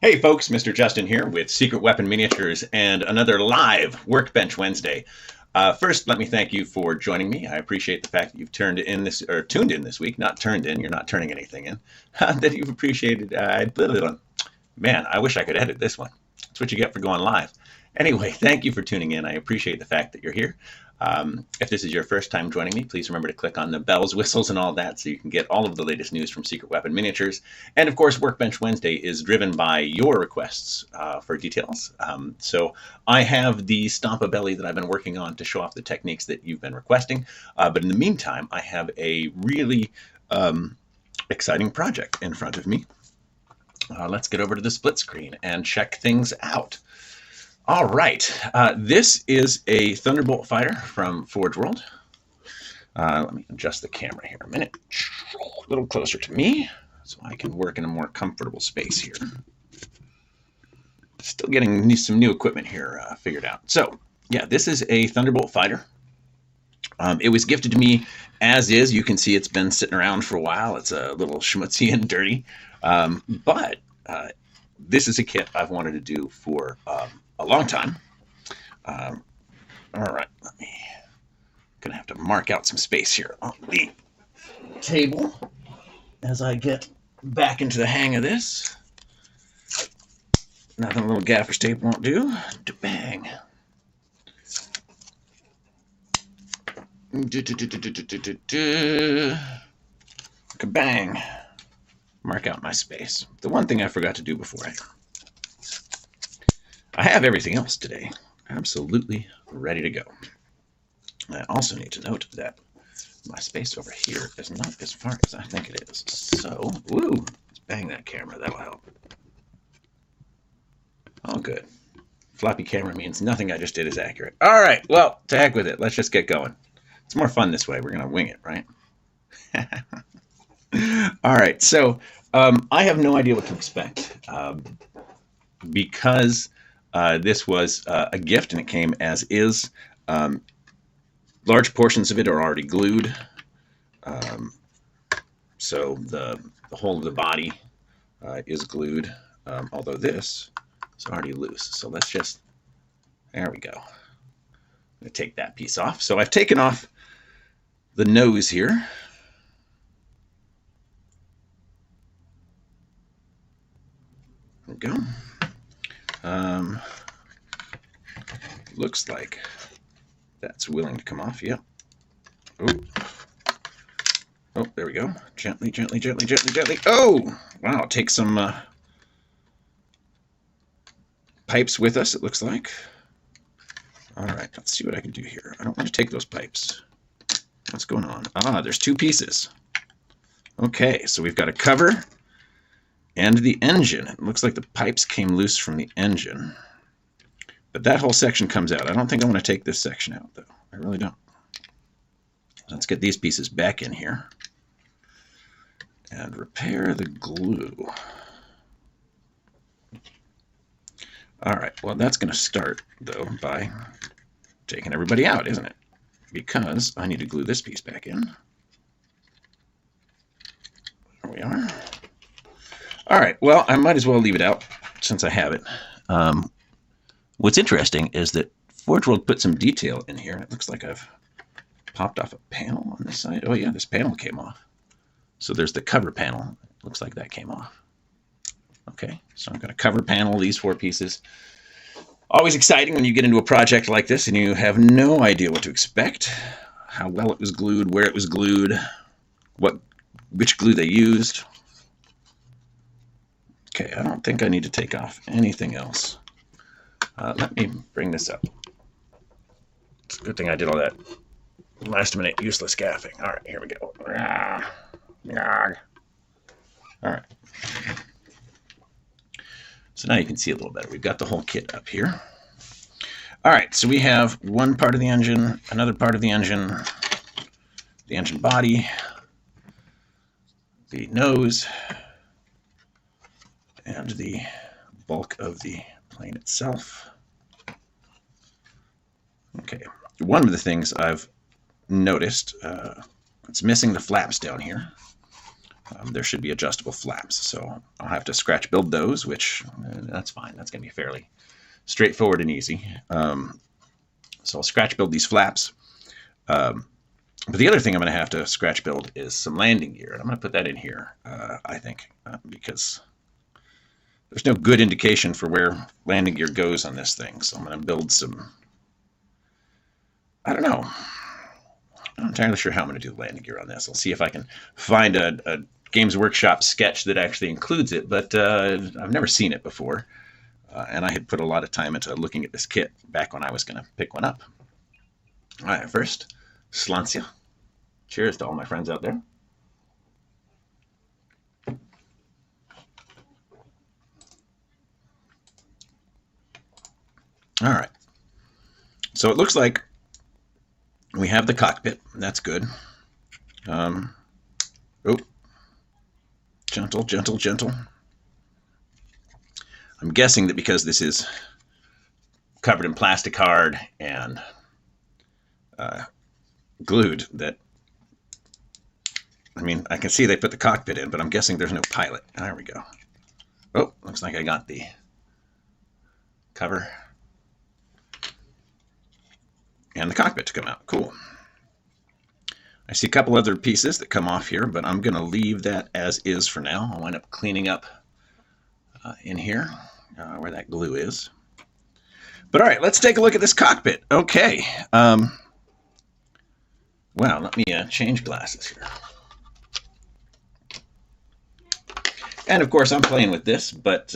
Hey folks, Mr. Justin here with Secret Weapon Miniatures and another live Workbench Wednesday. First, let me thank you for joining me. I appreciate the fact that you've tuned in this week, not turned in, you're not turning anything in, that you've appreciated. Man, I wish I could edit this one. That's what you get for going live. Anyway, thank you for tuning in. I appreciate the fact that you're here. If this is your first time joining me, please remember to click on the bells, whistles, and all that so you can get all of the latest news from Secret Weapon Miniatures. And of course, Workbench Wednesday is driven by your requests for details. So I have the Stomp-A-Belly that I've been working on to show off the techniques that you've been requesting. But in the meantime, I have a really exciting project in front of me. Let's get over to the split screen and check things out. All right, this is a Thunderbolt Fighter from Forge World. Let me adjust the camera here a minute. A little closer to me so I can work in a more comfortable space here. Still getting some new equipment here figured out. So, yeah, this is a Thunderbolt Fighter. It was gifted to me as is. You can see it's been sitting around for a while. It's a little schmutzy and dirty. But this is a kit I've wanted to do for a long time. All right, gonna have to mark out some space here on the table as I get back into the hang of this. Nothing a little gaffer's tape won't do. Bang. Kabang. Mark out my space. The one thing I forgot to do before I have everything else today absolutely ready to go. I also need to note that my space over here is not as far as I think it is. So, woo, let's bang that camera. That'll help. Oh, good. Floppy camera means nothing I just did is accurate. All right, well, to heck with it. Let's just get going. It's more fun this way. We're going to wing it, right? All right, so I have no idea what to expect because this was a gift and it came as is. Large portions of it are already glued. So the whole of the body is glued, although this is already loose. So let's just, there we go. I'm going to take that piece off. So I've taken off the nose here. There we go. Looks like that's willing to come off. Yep. Oh, there we go. Gently, gently, gently, gently, gently. Oh, wow. Take some pipes with us, it looks like. All right, let's see what I can do here. I don't want to take those pipes. What's going on? Ah, there's two pieces. Okay, so we've got a cover and the engine. It looks like the pipes came loose from the engine. But that whole section comes out. I don't think I want to take this section out, though. I really don't. Let's get these pieces back in here and repair the glue. All right, well, that's going to start, though, by taking everybody out, isn't it? Because I need to glue this piece back in. There we are. All right, well, I might as well leave it out since I have it. What's interesting is that Forge World put some detail in here. It looks like I've popped off a panel on this side. Oh, yeah, this panel came off. So there's the cover panel. It looks like that came off. Okay, so I'm going to cover panel these four pieces. Always exciting when you get into a project like this and you have no idea what to expect, how well it was glued, where it was glued, which glue they used. Okay, I don't think I need to take off anything else. Let me bring this up. It's a good thing I did all that last-minute useless gaffing. All right, here we go. All right. So now you can see a little better. We've got the whole kit up here. All right, so we have one part of the engine, another part of the engine body, the nose, and the bulk of the plane itself. Okay, one of the things I've noticed, it's missing the flaps down here. there should be adjustable flaps. So I'll have to scratch build those, which that's fine. That's going to be fairly straightforward and easy. So I'll scratch build these flaps. But the other thing I'm going to have to scratch build is some landing gear. And I'm going to put that in here, I think, because there's no good indication for where landing gear goes on this thing. So I'm going to build some, I don't know. I'm not entirely sure how I'm going to do landing gear on this. I'll see if I can find a Games Workshop sketch that actually includes it, but I've never seen it before. And I had put a lot of time into looking at this kit back when I was going to pick one up. All right, first, Slancia. Cheers to all my friends out there. All right. So it looks like we have the cockpit. That's good. Oh, gentle, gentle, gentle. I'm guessing that because this is covered in plastic hard and glued, that, I mean, I can see they put the cockpit in, but I'm guessing there's no pilot. There we go. Oh, looks like I got the cover and the cockpit to come out. Cool. I see a couple other pieces that come off here, but I'm going to leave that as is for now. I'll wind up cleaning up in here where that glue is. But all right, let's take a look at this cockpit. Okay. Wow, let me change glasses here. And of course, I'm playing with this, but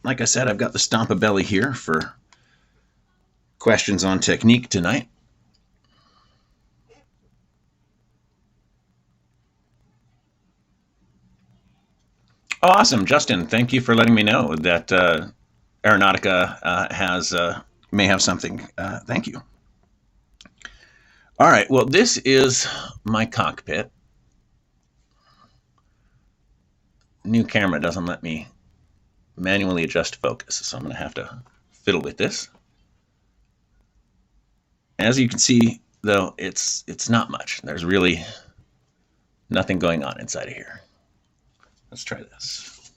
like I said, I've got the Stomp-A-Belly here for questions on technique tonight. Oh, awesome, Justin. Thank you for letting me know that Aeronautica may have something. Thank you. All right, well, this is my cockpit. New camera doesn't let me manually adjust focus, so I'm going to have to fiddle with this. As you can see, though, it's not much. There's really nothing going on inside of here. Let's try this.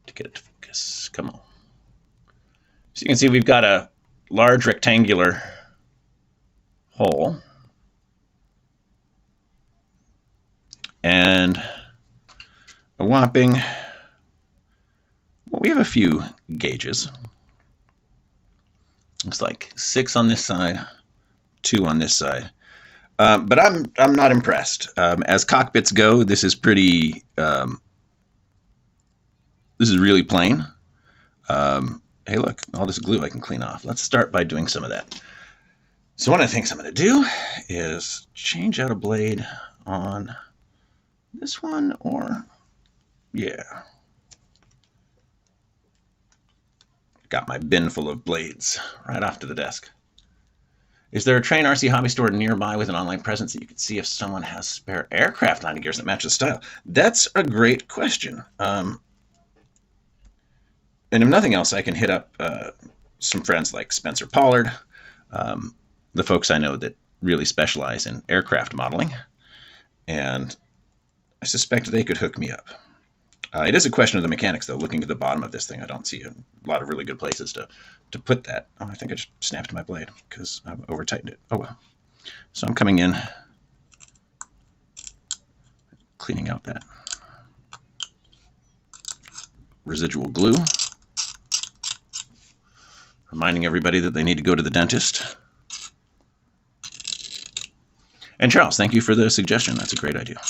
To get it to focus. Come on. So you can see we've got a large rectangular hole. And a whopping, well, we have a few gauges. Looks like 6 on this side, 2 on this side. But I'm not impressed. As cockpits go, this is pretty. This is really plain. Hey, look, all this glue I can clean off. Let's start by doing some of that. So one of the things I'm going to do is change out a blade on this one, or yeah. Got my bin full of blades right off to the desk. Is there a Train RC hobby store nearby with an online presence that you can see if someone has spare aircraft landing gears that match the style? That's a great question. And if nothing else, I can hit up some friends like Spencer Pollard, the folks I know that really specialize in aircraft modeling, and I suspect they could hook me up. It is a question of the mechanics, though. Looking at the bottom of this thing, I don't see a lot of really good places to put that. Oh, I think I just snapped my blade because I've over-tightened it. Oh, well. So I'm coming in, cleaning out that residual glue, reminding everybody that they need to go to the dentist. And Charles, thank you for the suggestion. That's a great idea.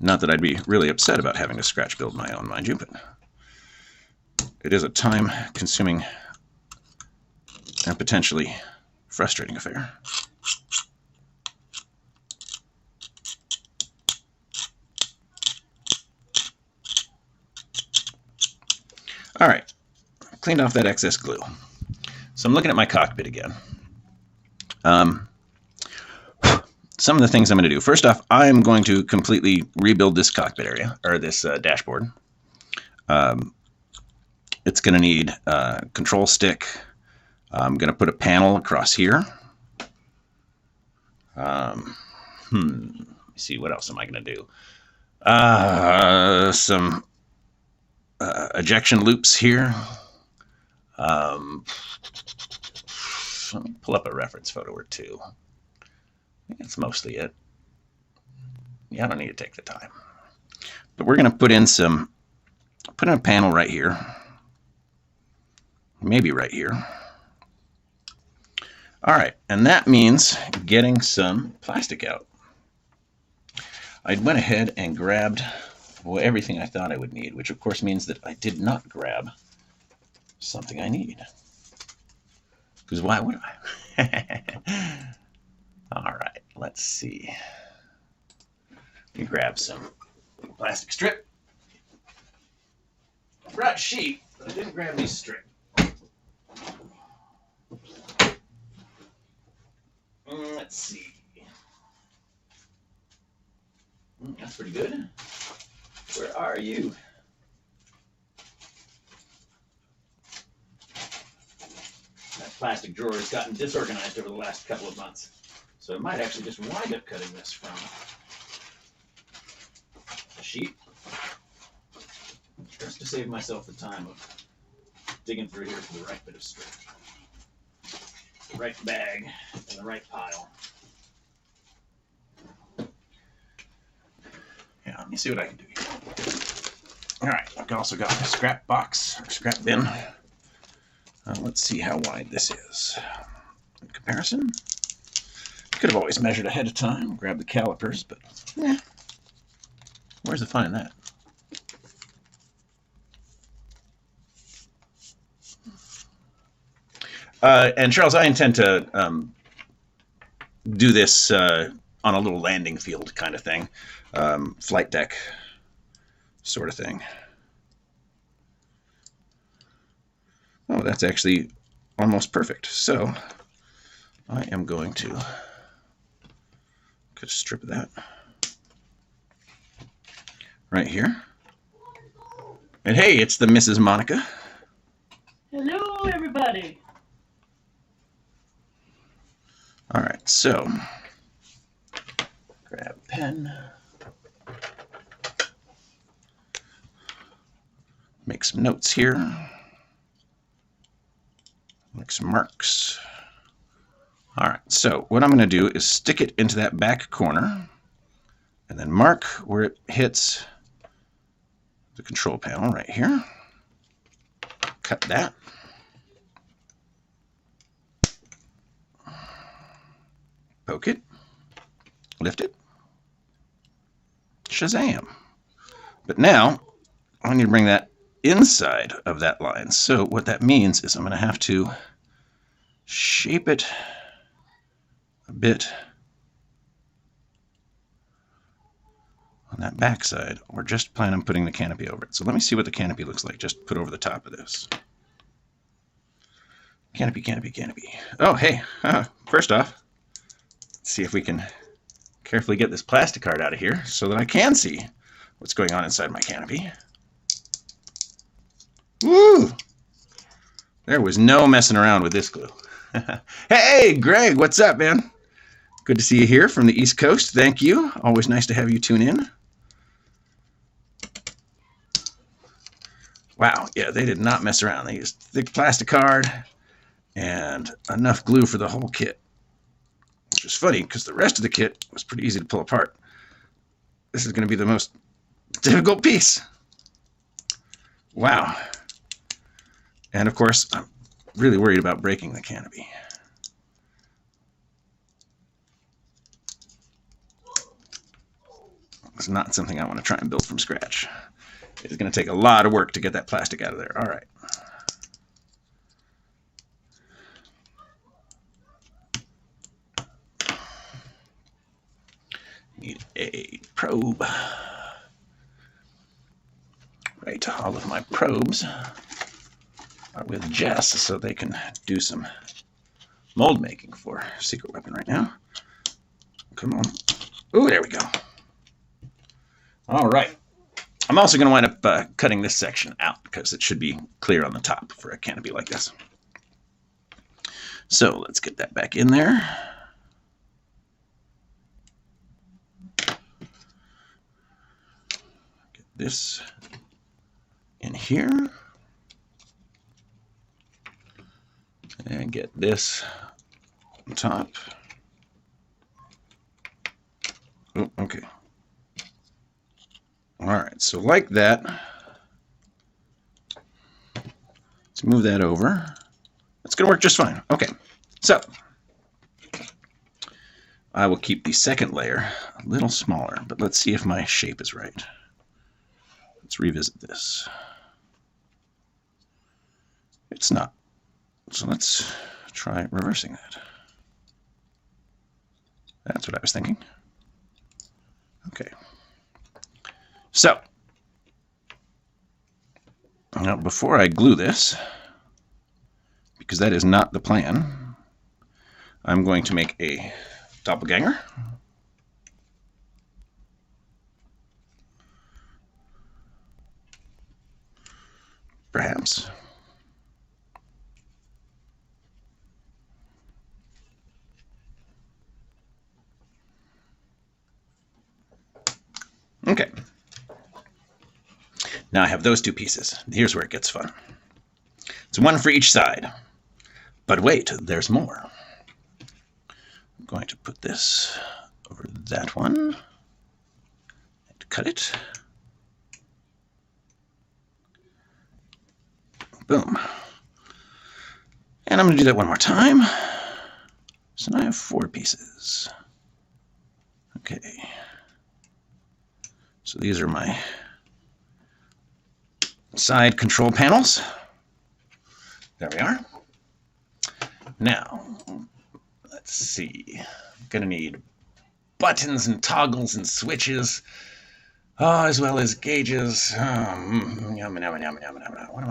Not that I'd be really upset about having to scratch build my own, mind you, but it is a time-consuming and potentially frustrating affair. All right, cleaned off that excess glue. So I'm looking at my cockpit again. Some some of the things I'm going to do. First off, I'm going to completely rebuild this cockpit area, or this dashboard. It's going to need a control stick. I'm going to put a panel across here. Let me see, what else am I going to do? Some ejection loops here. Let me pull up a reference photo or two. I think that's mostly it. Yeah, I don't need to take the time. But we're going to put in a panel right here. Maybe right here. All right, and that means getting some plastic out. I went ahead and grabbed everything I thought I would need, which of course means that I did not grab something I need. Because why would I? All right, let's see. Let me grab some plastic strip. I brought sheet, but I didn't grab any strip. Let's see. That's pretty good. Where are you? That plastic drawer has gotten disorganized over the last couple of months. So I might actually just wind up cutting this from a sheet. Just to save myself the time of digging through here for the right bit of strip. The right bag and the right pile. Yeah, let me see what I can do here. All right, I've also got a scrap box, or scrap bin. Let's see how wide this is. In comparison, could have always measured ahead of time, grabbed the calipers, but where's the fun in that? And Charles, I intend to do this on a little landing field kind of thing, flight deck sort of thing. Oh, that's actually almost perfect. So I am going to cut a strip of that right here. And hey, it's the Mrs. Monica. Hello, everybody. All right, so grab a pen, make some notes here, make some marks. All right, so what I'm going to do is stick it into that back corner and then mark where it hits the control panel right here. Cut that. Poke it, lift it, Shazam. But now I need to bring that inside of that line. So what that means is I'm going to have to shape it a bit on that back side, or just plan on putting the canopy over it. So let me see what the canopy looks like, just put over the top of this. Canopy, canopy, canopy. Oh, hey, first off, see if we can carefully get this plastic card out of here so that I can see what's going on inside my canopy. Woo! There was no messing around with this glue. Hey, Greg, what's up, man? Good to see you here from the East Coast. Thank you. Always nice to have you tune in. Wow, yeah, they did not mess around. They used thick plastic card and enough glue for the whole kit. Which was funny because the rest of the kit was pretty easy to pull apart. This is going to be the most difficult piece. Wow. And of course, I'm really worried about breaking the canopy. It's not something I want to try and build from scratch. It's going to take a lot of work to get that plastic out of there. All right. Need a probe. Right, all of my probes are with Jess so they can do some mold making for Secret Weapon right now. come on. Oh, there we go. All right. I'm also going to wind up cutting this section out because it should be clear on the top for a canopy like this. So let's get that back in there. Get this in here. And get this on top. Oh, okay. All right, so like that. Let's move that over. That's going to work just fine. Okay, so I will keep the second layer a little smaller, but let's see if my shape is right. Let's revisit this. It's not. So let's try reversing that. That's what I was thinking. Okay. So, now before I glue this, because that is not the plan, I'm going to make a doppelganger. Perhaps. Okay. Now I have those two pieces. Here's where it gets fun. It's one for each side. But wait, there's more. I'm going to put this over that one and cut it. Boom. And I'm going to do that one more time. So now I have 4 pieces. Okay. So these are my side control panels. There we are. Now, let's see. I'm going to need buttons and toggles and switches, as well as gauges. What do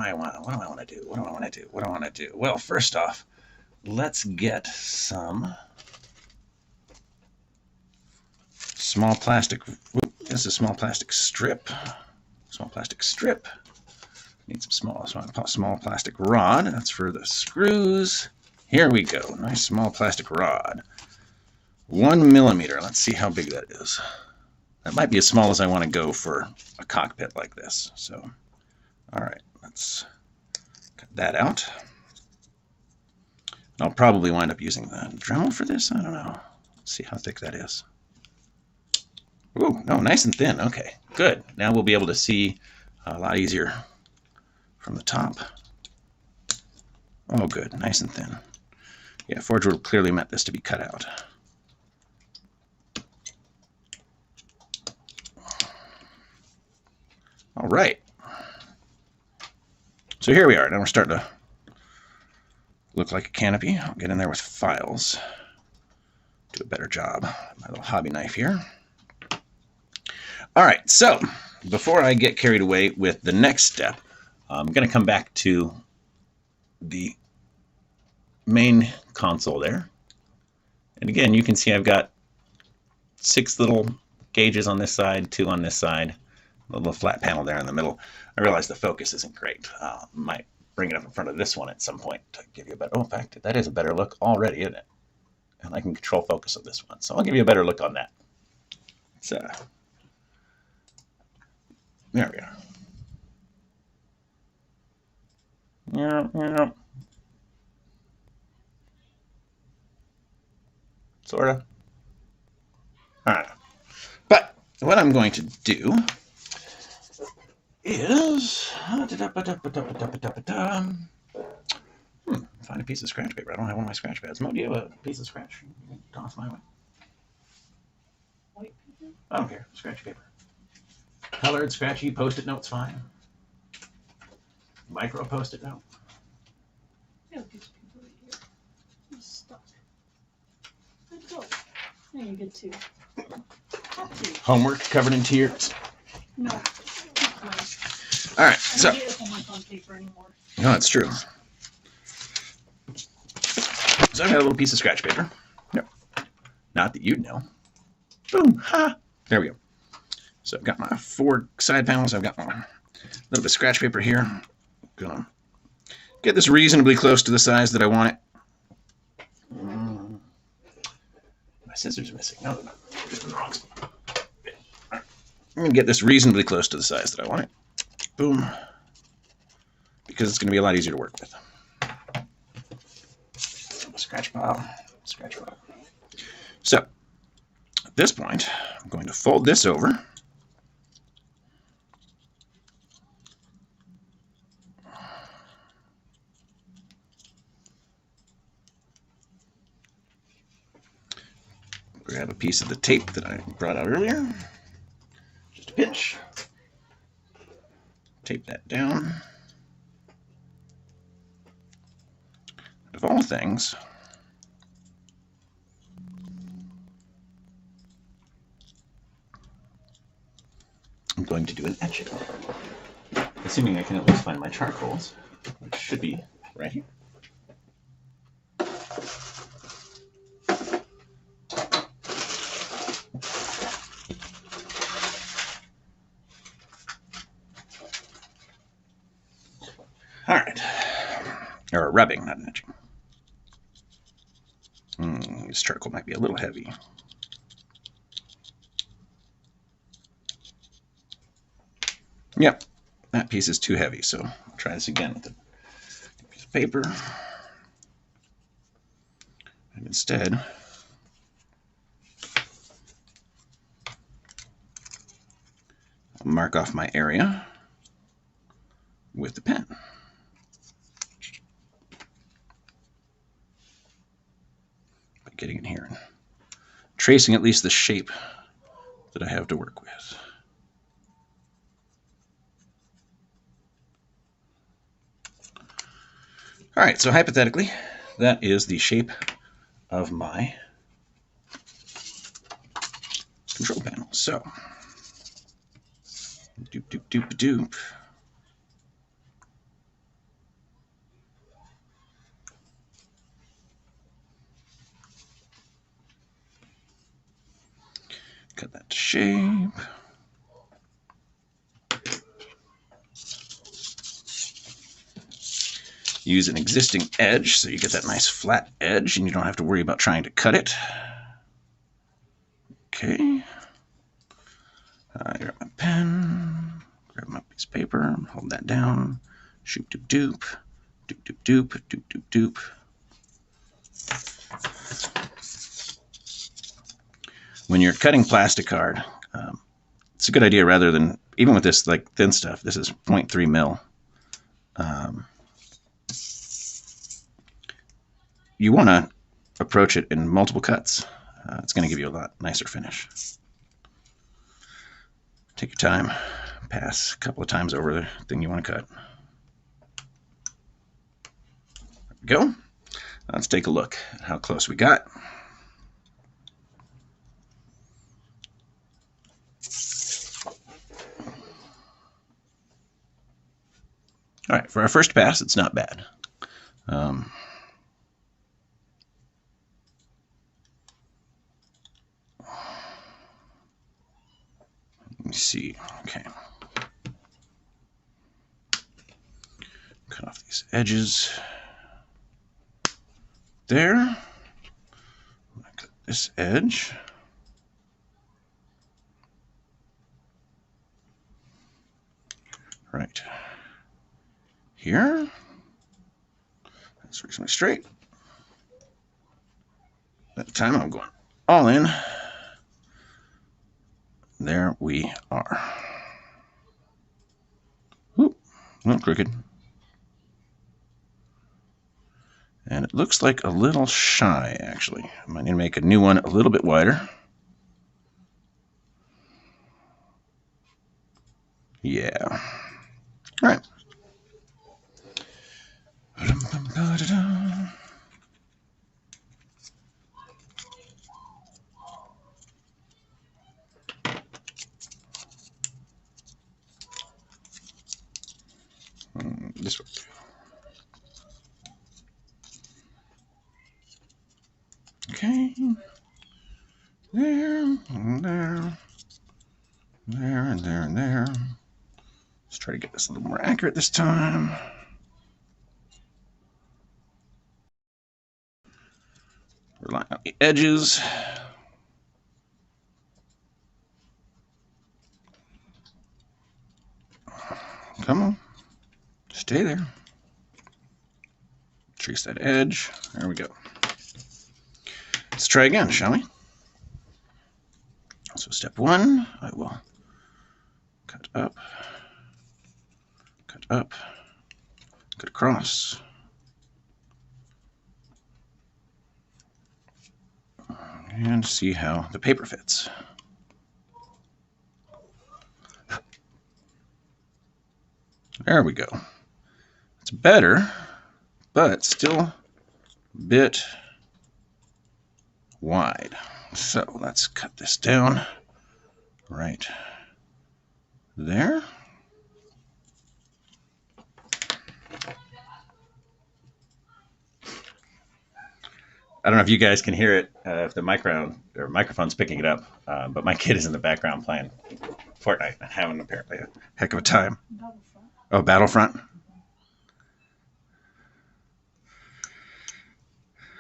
I want to do? What do I want to do? What do I want to do? Well, first off, let's get some small plastic. This is a small plastic strip. Small plastic strip. Need some small plastic rod. That's for the screws. Here we go. Nice small plastic rod. 1 millimeter. Let's see how big that is. That might be as small as I want to go for a cockpit like this. So, all right, let's cut that out. I'll probably wind up using the Dremel for this. I don't know. Let's see how thick that is. Ooh, no, nice and thin. Okay, good. Now we'll be able to see a lot easier from the top. Oh, good. Nice and thin. Yeah, Forge World clearly meant this to be cut out. All right. So here we are. Now we're starting to look like a canopy. I'll get in there with files. Do a better job. My little hobby knife here. All right, so before I get carried away with the next step, I'm going to come back to the main console there. And again, you can see I've got 6 little gauges on this side, 2 on this side, a little flat panel there in the middle. I realize the focus isn't great. Might bring it up in front of this one at some point to give you a better, oh, in fact, that is a better look already, isn't it? And I can control focus of this one. So I'll give you a better look on that. So, there we are. Yeah. Sort of. I don't know. But what I'm going to do is find a piece of scratch paper. I don't have one of my scratch pads. Mo, do you have a piece of scratch? Toss my way. White paper? I don't care. Scratch paper. Colored, scratchy, post-it note's fine. Micro post-it note. Yeah, piece of paper right here. I'm stuck. Let's go. There you get 2. Homework covered in tears. No. All right, I so. don't get homework on paper anymore. No, that's true. So I've got a little piece of scratch paper. Yep. Not that you'd know. Boom. Ha. There we go. So I've got my 4 side panels. I've got my little bit of scratch paper here. I'm gonna get this reasonably close to the size that I want it. My scissors are missing. No, they're not. Just in the wrong spot. I'm gonna get this reasonably close to the size that I want it. Boom. Because it's gonna be a lot easier to work with. Scratch pile. Scratch pile. So at this point, I'm going to fold this over. Grab a piece of the tape that I brought out earlier. Just a pinch. Tape that down. And of all things, I'm going to do an etching. Assuming I can at least find my charcoals, which should be right here. All right. Or rubbing, not an etching. This charcoal might be a little heavy. Yep, that piece is too heavy, so I'll try this again with a piece of paper. And instead, I'll mark off my area with the pen. By getting in here and tracing at least the shape that I have to work with. All right, so hypothetically, that is the shape of my control panel. So, doop, doop, doop, doop. Cut that to shape. Use an existing edge so you get that nice flat edge and you don't have to worry about trying to cut it. Okay. Grab my pen, grab my piece of paper, hold that down. Shoop doop doop, doop doop doop, doop doop doop. When you're cutting plastic card, it's a good idea rather than, even with this like thin stuff, this is 0.3 mil. You want to approach it in multiple cuts. It's going to give you a lot nicer finish. Take your time, pass a couple of times over the thing you want to cut. There we go. Let's take a look at how close we got. All right, for our first pass, it's not bad. Let me see. Okay. Cut off these edges. There. Cut this edge. Right here. That's reasonably straight. That time I'm going all in. There we are. Oop, a little crooked. And it looks like a little shy, actually. I might need to make a new one a little bit wider. Yeah. All right. This way. Okay. There, and there. There, and there, and there. Let's try to get this a little more accurate this time. We're lining up the edges. Come on. Stay there. Trace that edge. There we go. Let's try again, shall we? So step one, I will cut up, cut across. And see how the paper fits. There we go. It's better, but still a bit wide. So let's cut this down right there. I don't know if you guys can hear it, if the microphone's picking it up, but my kid is in the background playing Fortnite and having apparently a heck of a time. Battlefront. Oh, Battlefront?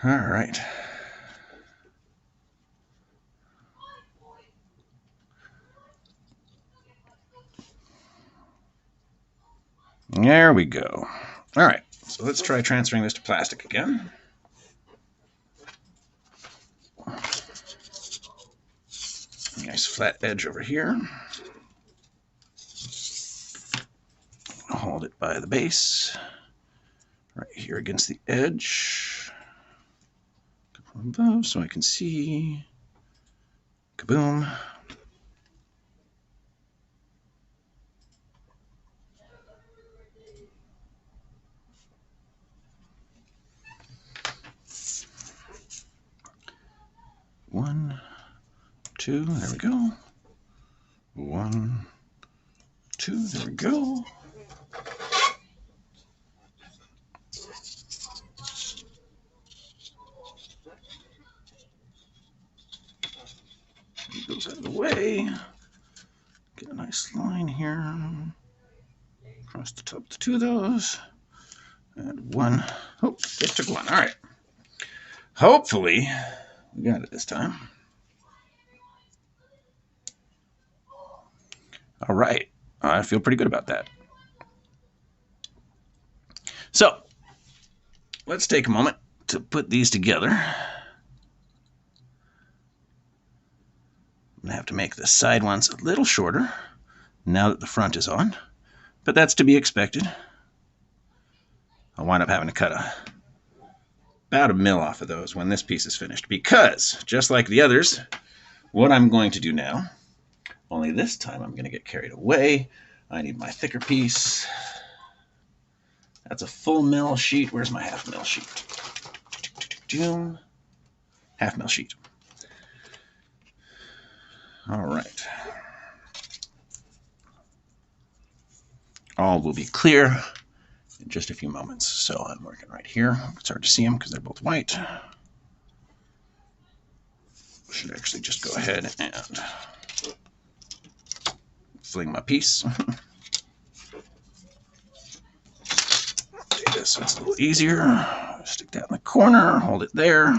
All right. There we go. All right, so let's try transferring this to plastic again. Nice flat edge over here. Hold it by the base, right here against the edge. From above so I can see. Kaboom. One, two, there we go. One, two, there we go. Get those out of the way. Get a nice line here. Across the top of the two of those. And one. Oh, it took one. All right. Hopefully, we got it this time. All right. I feel pretty good about that. So, let's take a moment to put these together. I'm going to have to make the side ones a little shorter now that the front is on, but that's to be expected. I'll wind up having to cut about 1 mil off of those when this piece is finished because, just like the others, what I'm going to do now, only this time I'm going to get carried away. I need my thicker piece. That's a full mil sheet. Where's my half mil sheet? Half mil sheet. All right. All will be clear in just a few moments. So I'm working right here. It's hard to see them because they're both white. Should actually just go ahead and fling my piece. Do this so it's a little easier. Stick that in the corner, hold it there.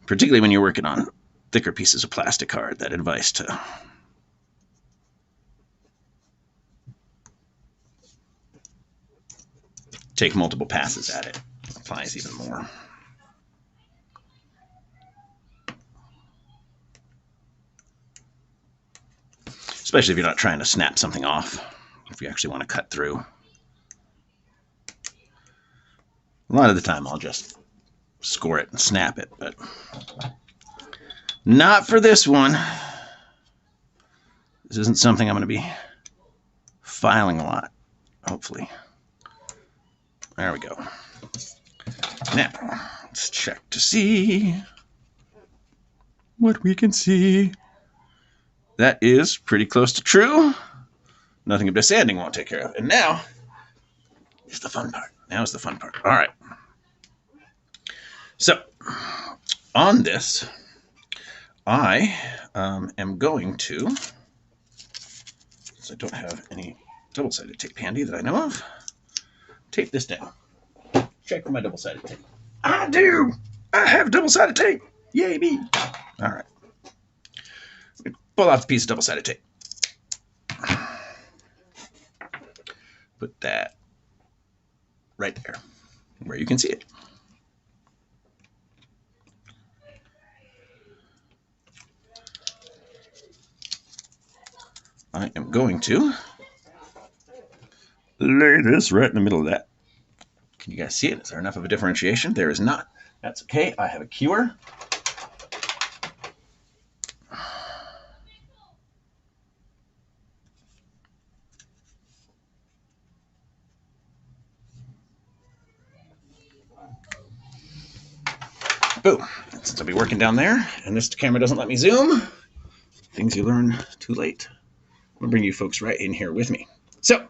Particularly when you're working on thicker pieces of plastic card, that advice to take multiple passes at it applies even more. Especially if you're not trying to snap something off, if you actually want to cut through. A lot of the time I'll just score it and snap it, but not for this one. This isn't something I'm going to be filing a lot, hopefully. There we go. Now, let's check to see what we can see. That is pretty close to true. Nothing a bit of sanding won't take care of. And now is the fun part. Now is the fun part. All right. So, on this, I am going to, since I don't have any double-sided tape handy that I know of, tape this down. Check for my double-sided tape. I do! I have double-sided tape! Yay me! All right. Pull out the piece of double-sided tape. Put that right there, where you can see it. I am going to lay this right in the middle of that. Can you guys see it? Is there enough of a differentiation? There is not. That's okay. I have a kewer. Boom. And since I'll be working down there, and this camera doesn't let me zoom, things you learn too late. I'm going to bring you folks right in here with me. So,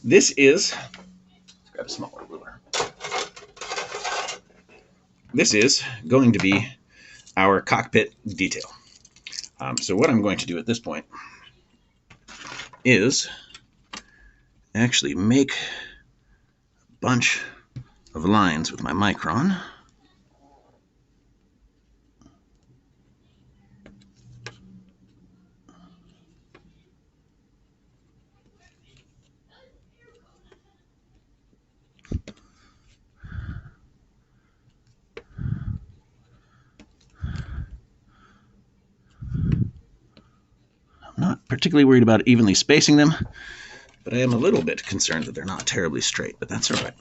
this is, let's grab a smaller ruler. This is going to be our cockpit detail. So what I'm going to do at this point is actually make a bunch of lines with my micron. Not particularly worried about evenly spacing them, but I am a little bit concerned that they're not terribly straight, but that's all right.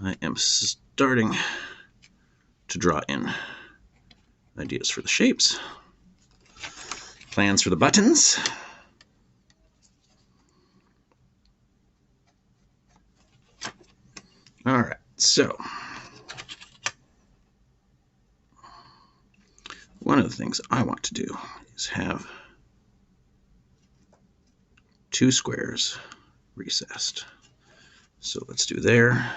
I am starting to draw in ideas for the shapes, plans for the buttons. All right, so one of the things I want to do is have two squares recessed. So let's do there,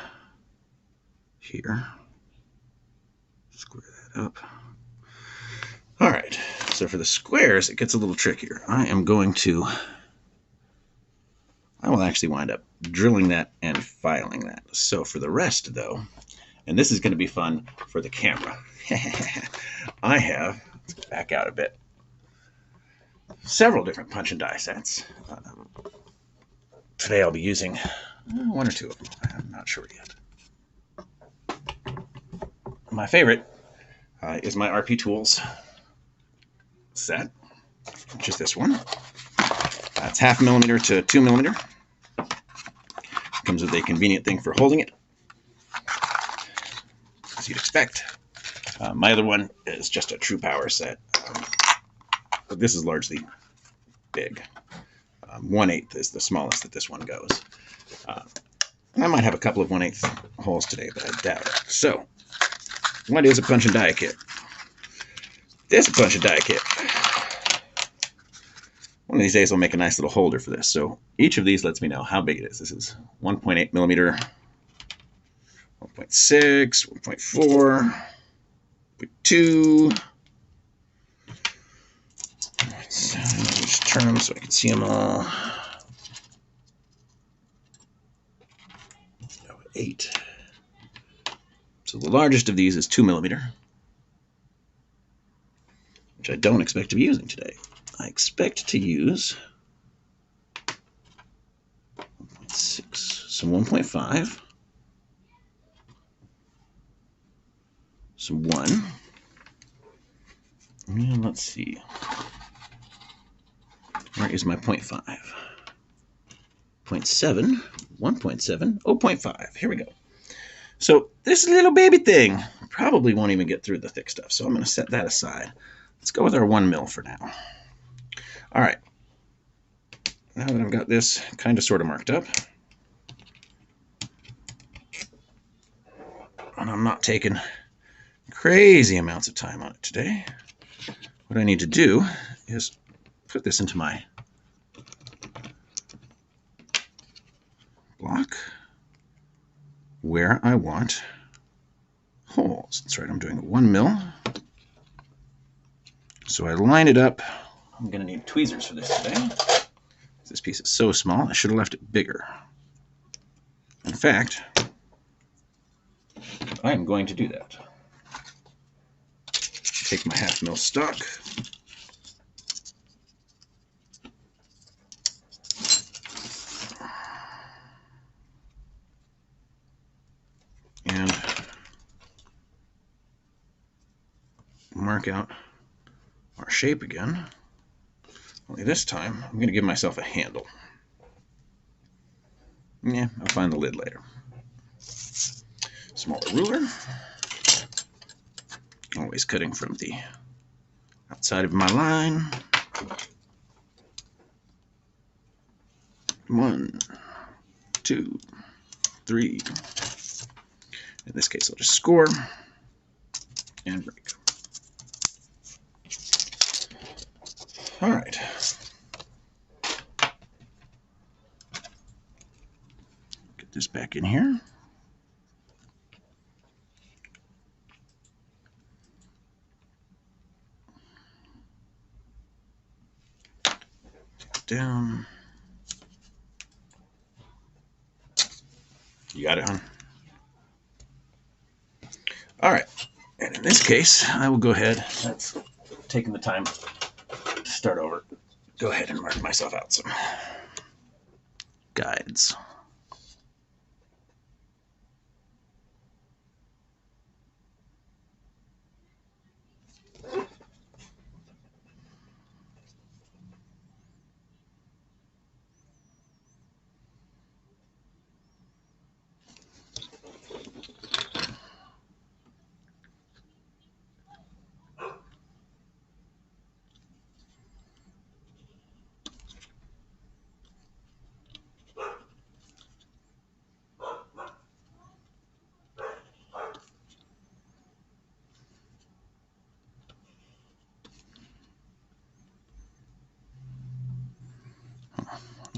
here, square that up. All right, so for the squares, it gets a little trickier. I will actually wind up drilling that and filing that. So for the rest, though, and this is going to be fun for the camera, I have, let's back out a bit, several different punch and die sets. Today I'll be using one or two of them. I'm not sure yet. My favorite is my RP Tools set, which is this one. It's 0.5 millimeter to 2 millimeter. Comes with a convenient thing for holding it, as you'd expect. My other one is just a true power set, but this is largely big. 1/8 is the smallest that this one goes. I might have a couple of 1/8 holes today, but I doubt it. So, what is a punch and die kit? This is a punch and die kit. One of these days I'll make a nice little holder for this. So each of these lets me know how big it is. This is 1.8 millimeter, 1.6, 1.4, 1.2. Just turn them so I can see them all. 8. So the largest of these is 2 millimeter, which I don't expect to be using today. I expect to use 1.6, some 1.5, some 1, and let's see, where is my 0.5? 0.7, 1.7, 0.5, here we go. So this little baby thing probably won't even get through the thick stuff, so I'm going to set that aside. Let's go with our 1 mil for now. All right, now that I've got this kind of sort of marked up, and I'm not taking crazy amounts of time on it today, what I need to do is put this into my block where I want holes. That's right, I'm doing 1 mil. So I line it up. I'm going to need tweezers for this today. This piece is so small, I should have left it bigger. In fact, I am going to do that. Take my 1/2 mil stock. And mark out our shape again. Only this time, I'm going to give myself a handle. Yeah, I'll find the lid later. Smaller ruler. Always cutting from the outside of my line. 1, 2, 3. In this case, I'll just score and break. All right. Get this back in here. Down. You got it, hon? All right. And in this case, I will go ahead. That's taking the time to start over. Go ahead and mark myself out some guides.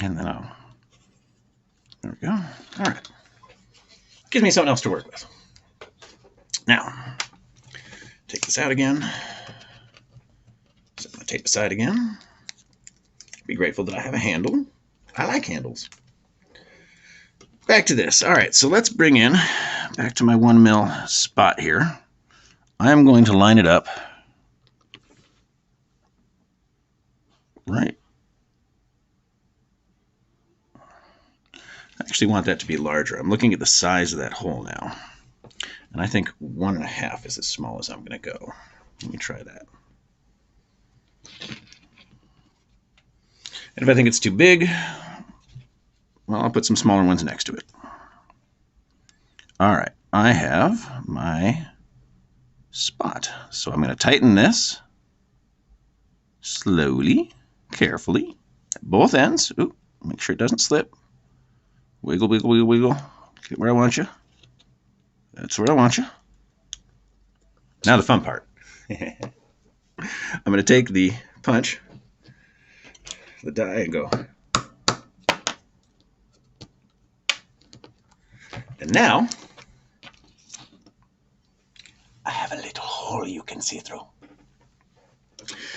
And then there we go. All right. Gives me something else to work with. Now, take this out again. Set my tape aside again. Be grateful that I have a handle. I like handles. Back to this. All right, so let's bring in, back to my 1 mil spot here. I'm going to line it up right. I actually want that to be larger. I'm looking at the size of that hole now. And I think 1.5 is as small as I'm going to go. Let me try that. And if I think it's too big, well, I'll put some smaller ones next to it. All right, I have my spot. So I'm going to tighten this slowly, carefully, at both ends. Ooh, make sure it doesn't slip. Wiggle, wiggle, wiggle, wiggle. Get where I want you. That's where I want you. Now the fun part. I'm going to take the punch, the die, and go. And now, I have a little hole you can see through.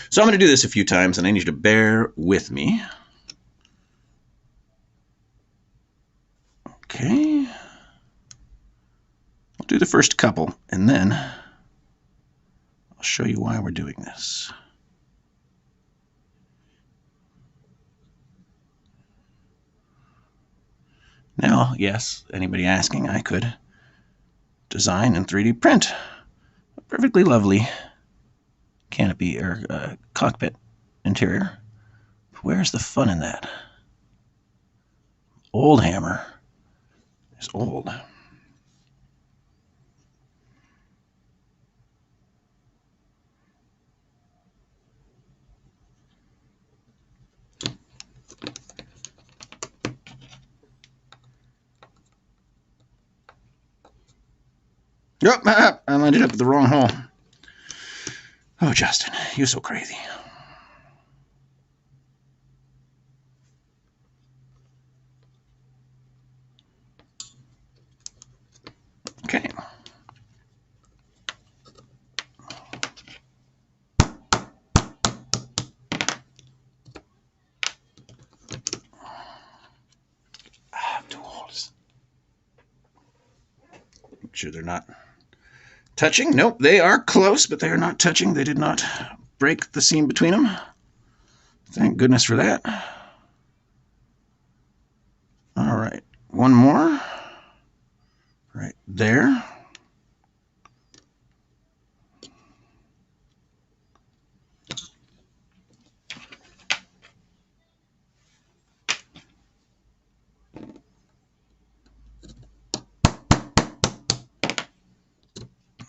So I'm going to do this a few times, and I need you to bear with me. Okay. I'll do the first couple, and then I'll show you why we're doing this. Now, yes, anybody asking, I could design and 3D print a perfectly lovely canopy or cockpit interior. Where's the fun in that? Old hammer is old. Yep, I lined it up at the wrong hole. Oh, Justin, you're so crazy. Okay. sure they're not touching. Nope, they are close, but they are not touching. They did not break the seam between them. Thank goodness for that. All right, one more right there.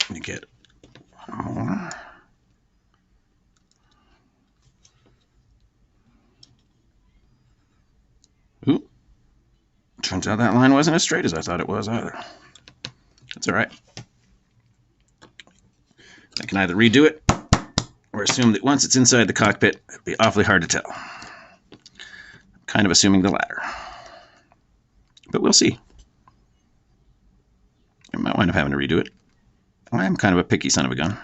Let me get one more. Ooh. Turns out that line wasn't as straight as I thought it was either. That's all right. I can either redo it or assume that once it's inside the cockpit, it'll be awfully hard to tell. I'm kind of assuming the latter. But we'll see. I might wind up having to redo it. I'm kind of a picky son of a gun.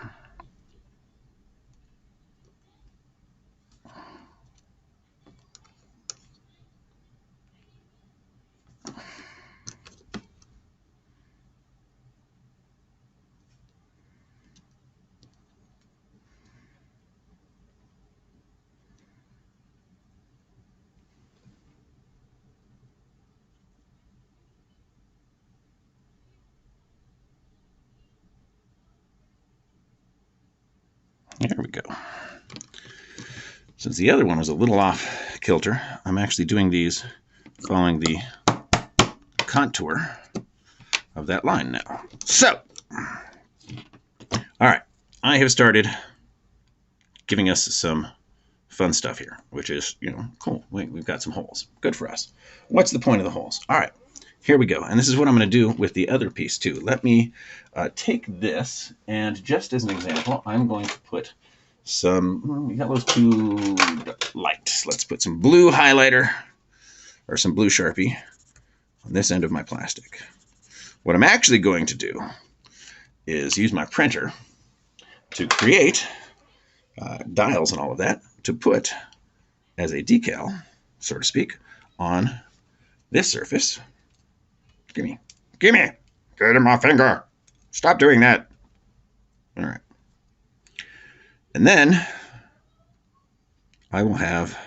There we go. Since the other one was a little off kilter, I'm actually doing these following the contour of that line now. So, all right, I have started giving us some fun stuff here, which is, cool. We've got some holes. Good for us. What's the point of the holes? All right, here we go. And this is what I'm going to do with the other piece too. Let me take this, and just as an example, I'm going to put some yellow too light. Let's put some blue highlighter or some blue Sharpie on this end of my plastic. What I'm actually going to do is use my printer to create dials and all of that to put as a decal, so to speak, on this surface. Gimme. Get in my finger. Stop doing that. All right. And then I will have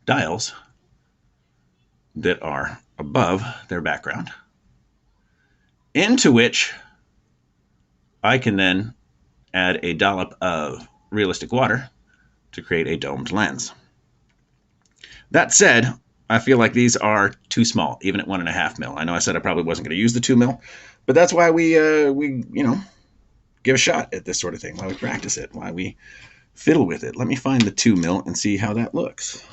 dials that are above their background, into which I can then add a dollop of realistic water to create a domed lens. That said, I feel like these are too small, even at 1.5 mil. I know I said I probably wasn't going to use the 2 mil, but that's why we give a shot at this sort of thing, why we practice it, why we fiddle with it. Let me find the 2 mil and see how that looks.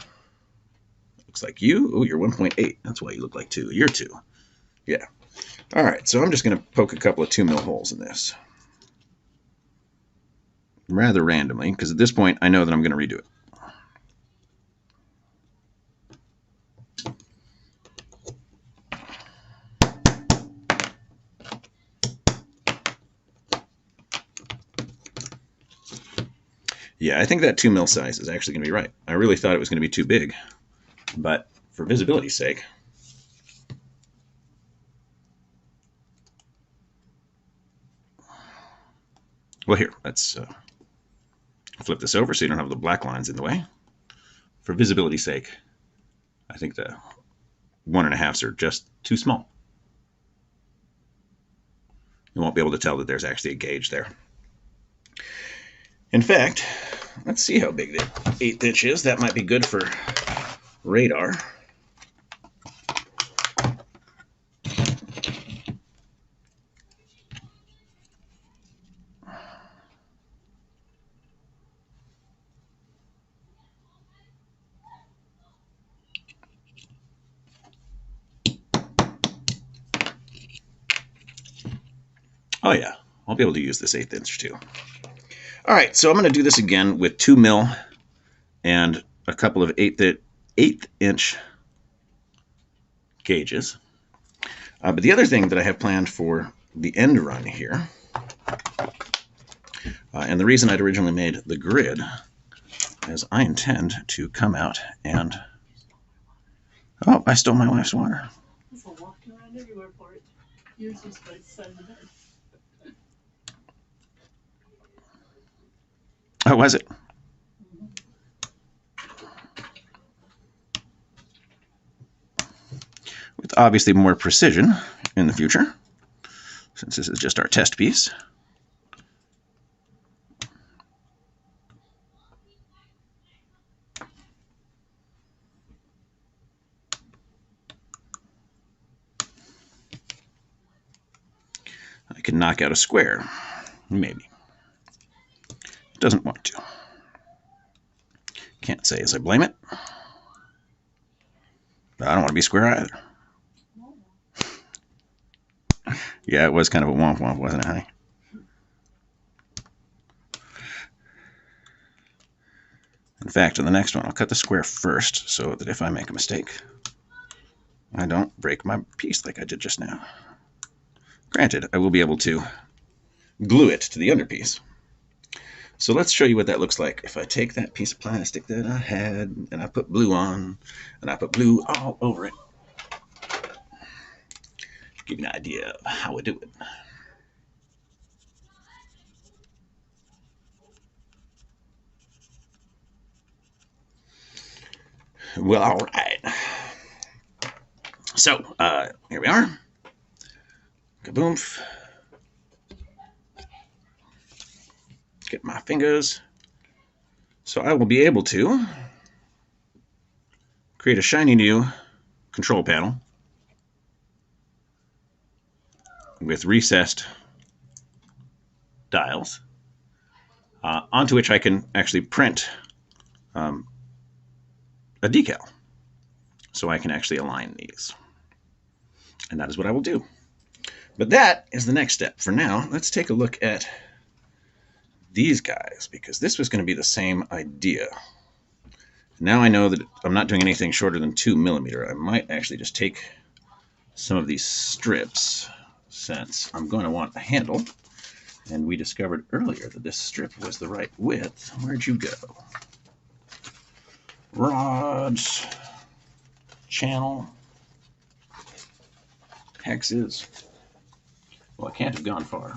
Looks like you. Oh, you're 1.8. That's why you look like 2. You're 2. Yeah. All right, so I'm just going to poke a couple of 2 mil holes in this. Rather randomly, because at this point I know that I'm going to redo it. Yeah, I think that 2 mil size is actually going to be right. I really thought it was going to be too big, but for visibility's sake, well, here, let's flip this over so you don't have the black lines in the way. For visibility's sake, I think the 1.5s are just too small. You won't be able to tell that there's actually a gauge there. In fact, let's see how big the 1/8 inch is. That might be good for radar. Oh yeah, I'll be able to use this 1/8 inch too. All right, so I'm going to do this again with 2 mil and a couple of 1/8 inch gauges. But the other thing that I have planned for the end run here, and the reason I'd originally made the grid, is I intend to come out and Oh, I stole my wife's water. It's a walking around everywhere for it. Yours is by the side of the bed. Oh, was it? With obviously more precision in the future, since this is just our test piece. I can knock out a square, maybe. It doesn't want to. Can't say as I blame it. But I don't want to be square either. Yeah, it was kind of a womp womp, wasn't it, honey? In fact, on the next one, I'll cut the square first so that if I make a mistake, I don't break my piece like I did just now. Granted, I will be able to glue it to the underpiece. So let's show you what that looks like if I take that piece of plastic that I had and I put blue on and I put blue all over it. Give you an idea of how I do it. Well, all right. So, here we are. Kaboom. Get my fingers. So I will be able to create a shiny new control panel with recessed dials, onto which I can actually print a decal. So I can actually align these. And that is what I will do. But that is the next step. For now, let's take a look at these guys, because this was going to be the same idea. Now I know that I'm not doing anything shorter than 2 millimeter. I might actually just take some of these strips, since I'm going to want a handle. And we discovered earlier that this strip was the right width. Where'd you go? Rods, channel, hexes. Well, I can't have gone far.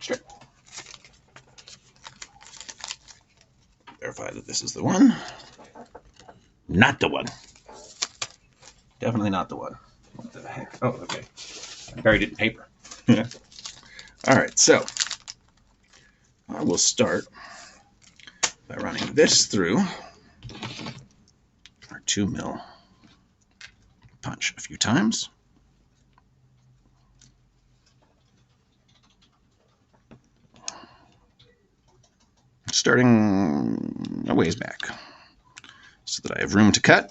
Strip. Verify that this is the one. Not the one. Definitely not the one. What the heck? Oh, okay. I buried it in paper. All right, so I will start by running this through our 2 mil punch a few times. Starting a ways back so that I have room to cut.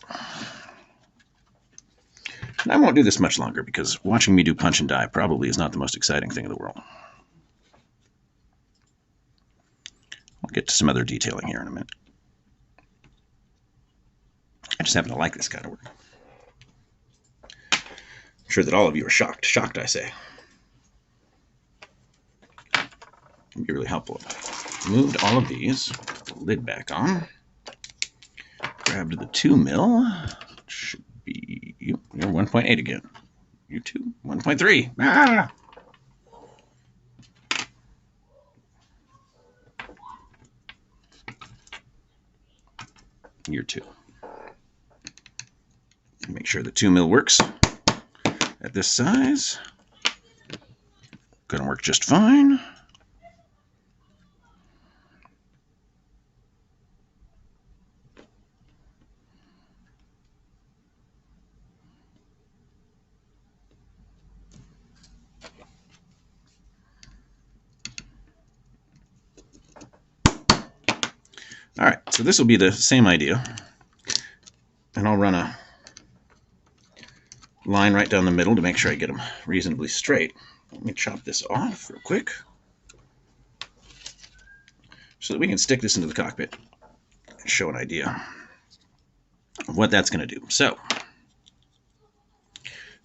And I won't do this much longer because watching me do punch and die probably is not the most exciting thing in the world. I'll get to some other detailing here in a minute. I just happen to like this kind of work. I'm sure that all of you are shocked. Shocked, I say. It'd be really helpful. Moved all of these, put the lid back on, grabbed the 2 mil, should be, you're 1.8 again. You too, 1.3. Ah! You're 2. Make sure the 2 mil works at this size. Gonna work just fine. All right, so this will be the same idea. And I'll run a line right down the middle to make sure I get them reasonably straight. Let me chop this off real quick so that we can stick this into the cockpit and show an idea of what that's going to do. So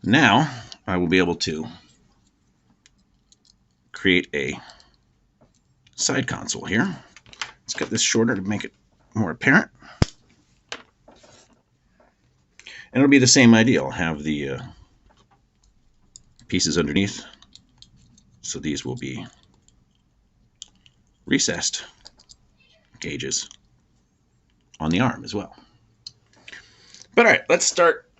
now I will be able to create a side console here. Let's cut this shorter to make it more apparent. And it'll be the same idea. I'll have the pieces underneath, so these will be recessed gauges on the arm as well. But all right, let's start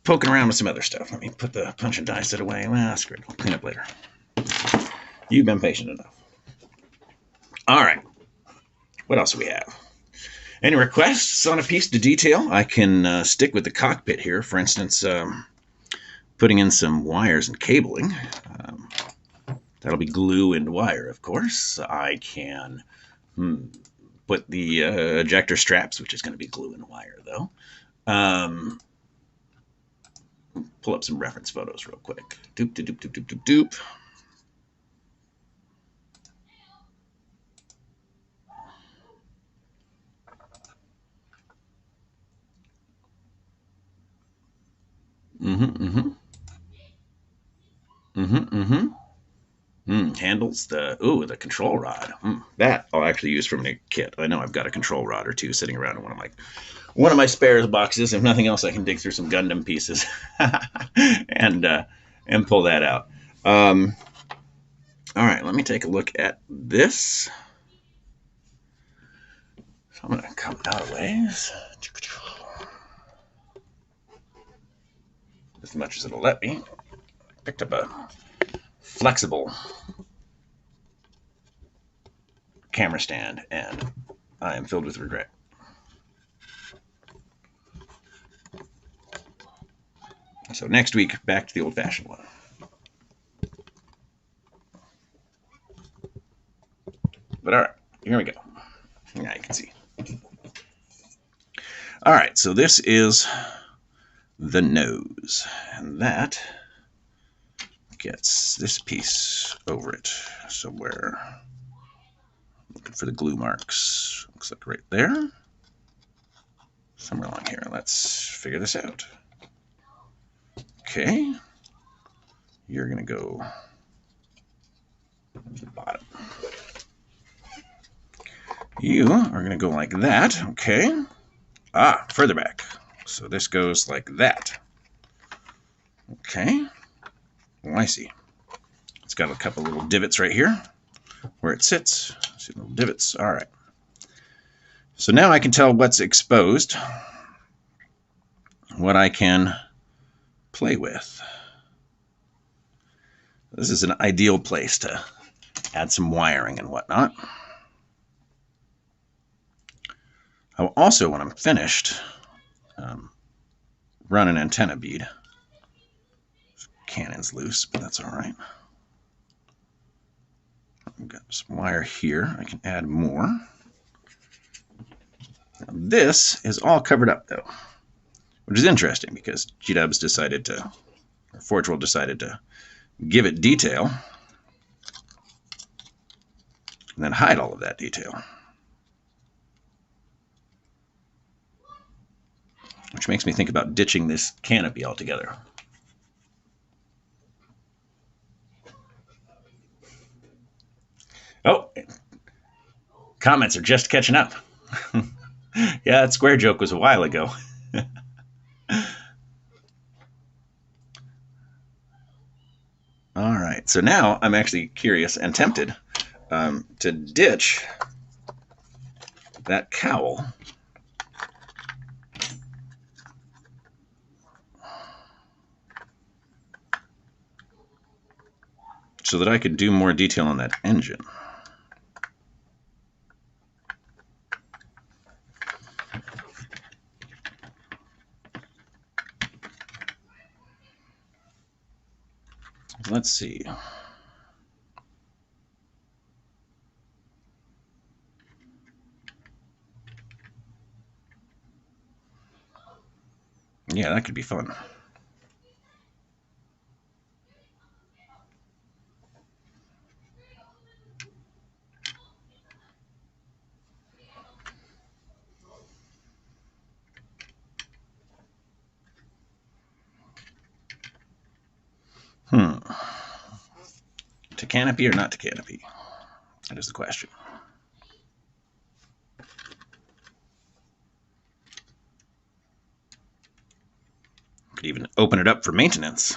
poking around with some other stuff. Let me put the punch and die set away. Well, screw it. I'll clean up later. You've been patient enough. All right. What else do we have? Any requests on a piece to detail? I can stick with the cockpit here. For instance, putting in some wires and cabling. That'll be glue and wire, of course. I can put the ejector straps, which is going to be glue and wire, though. Pull up some reference photos real quick. Doop, doop, doop, doop, doop, doop. Handles the control rod. That I'll actually use from the kit. I know I've got a control rod or two sitting around in one of my spares boxes. If nothing else, I can dig through some Gundam pieces and pull that out. All right, let me take a look at this. So I'm going to come out a ways. As much as it'll let me. Picked up a flexible camera stand, and I am filled with regret. So next week, back to the old-fashioned one. But all right, here we go. Now you can see. All right, so this is the nose, and that gets this piece over it somewhere. Looking for the glue marks. Looks like right there. Somewhere along here. Let's figure this out. Okay. You're going to go to the bottom. You are going to go like that. Okay. Further back. So this goes like that. Okay. Well, I see. It's got a couple little divots right here where it sits. See little divots. All right. So now I can tell what's exposed, what I can play with. This is an ideal place to add some wiring and whatnot. I will also, when I'm finished, run an antenna bead. Cannon's loose, but that's all right. I've got some wire here. I can add more. Now, this is all covered up, though, which is interesting because G-Dubs decided to, or Forge World decided to give it detail and then hide all of that detail. Which makes me think about ditching this canopy altogether. Oh, comments are just catching up. Yeah, that square joke was a while ago. All right, so now I'm actually curious and tempted to ditch that cowl. So that I could do more detail on that engine. Let's see. Yeah, that could be fun. To canopy or not to canopy? That is the question. Could even open it up for maintenance.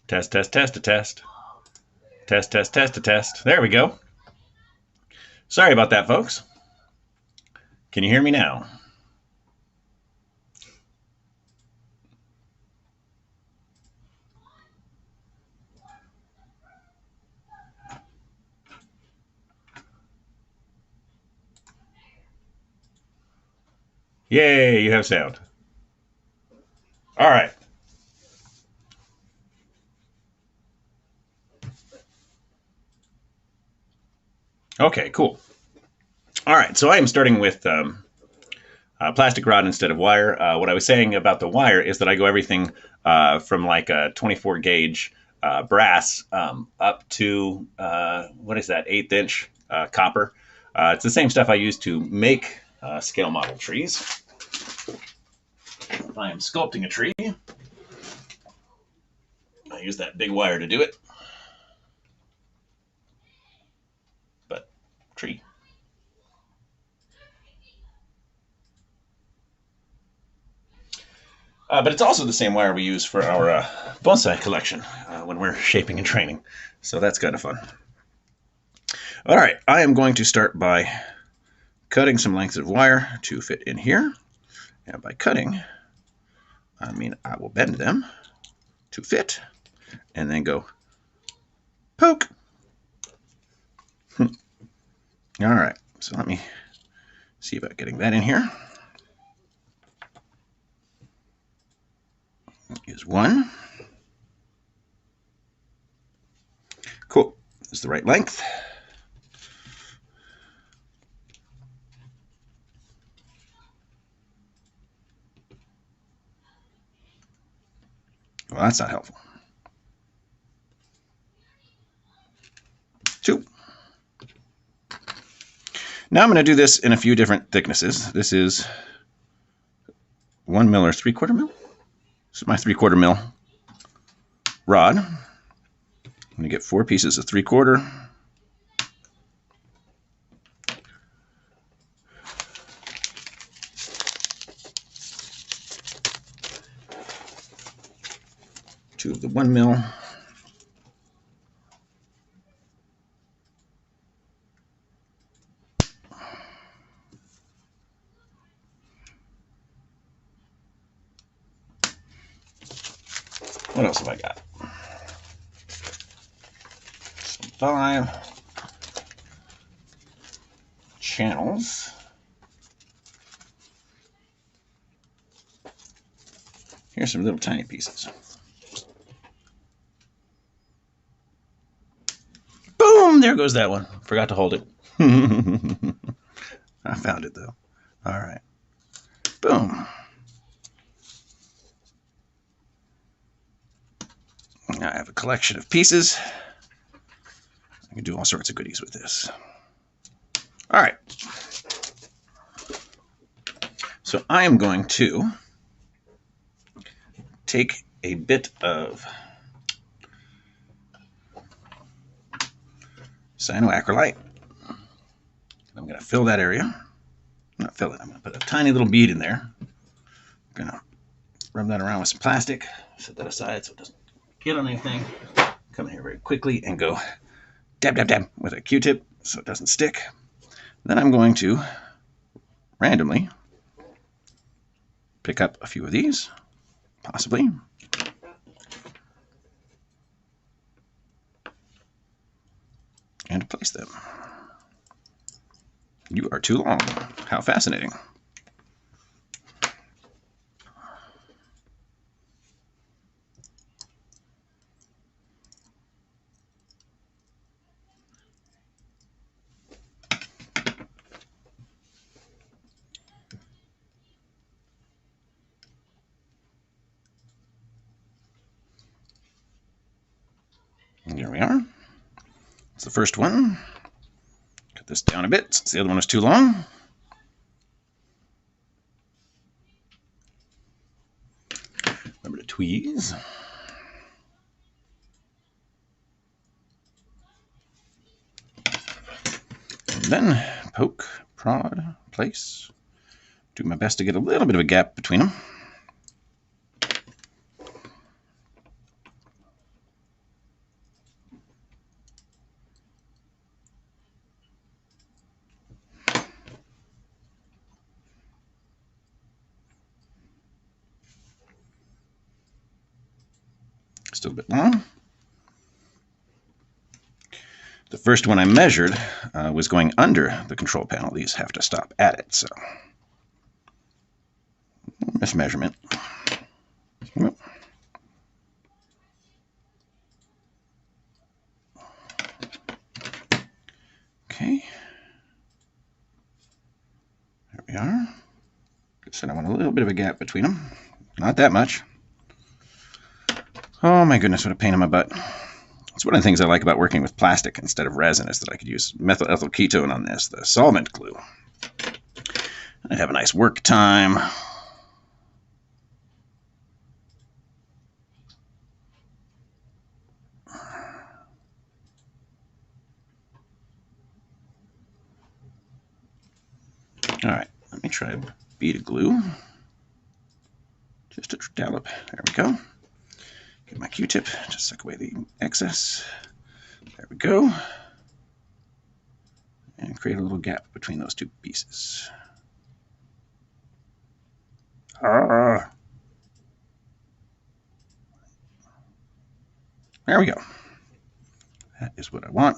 Test, test, test, a test. Test, test, test, a test. There we go. Sorry about that, folks. Can you hear me now? Yay, you have sound. All right. Okay, cool. All right, so I am starting with plastic rod instead of wire. What I was saying about the wire is that I go everything from like a 24 gauge brass up to, what is that, 1/8 inch copper. It's the same stuff I use to make scale model trees. If I am sculpting a tree, I use that big wire to do it. But tree. But it's also the same wire we use for our bonsai collection when we're shaping and training. So that's kind of fun. All right, I am going to start by cutting some lengths of wire to fit in here. And by cutting, I mean I will bend them to fit and then go poke. All right, so let me see about getting that in here. Is one. Cool. Is the right length. Well, that's not helpful. 2. Now I'm going to do this in a few different thicknesses. This is 1 mil or 3/4 mil. This is my 3/4 mil rod. I'm going to get 4 pieces of 3/4. Two of the 1 mil. What else have I got? Some 5 channels. Here's some little tiny pieces. Boom! There goes that one. Forgot to hold it. I found it though. All right. Boom. Now I have a collection of pieces. I can do all sorts of goodies with this. All right. So I am going to take a bit of cyanoacrylite. I'm going to fill that area. Not fill it. I'm going to put a tiny little bead in there. I'm going to rub that around with some plastic. Set that aside so it doesn't get on anything. Come in here very quickly and go dab, dab, dab with a Q-tip so it doesn't stick. Then I'm going to randomly pick up a few of these, possibly. And place them. You are too long. How fascinating. And here we are. That's the first one. Cut this down a bit since the other one was too long. Remember to tweeze. And then poke, prod, place. Do my best to get a little bit of a gap between them. Still a bit long. The first one I measured was going under the control panel. These have to stop at it. So this measurement. Okay. There we are. So I want a little bit of a gap between them. Not that much. Oh my goodness, what a pain in my butt. It's one of the things I like about working with plastic instead of resin is that I could use methyl ethyl ketone on this, the solvent glue. I have a nice work time. All right, let me try a bead of glue. Just a dollop. There we go. Get my Q-tip, just suck away the excess. There we go. And create a little gap between those two pieces. There we go. That is what I want.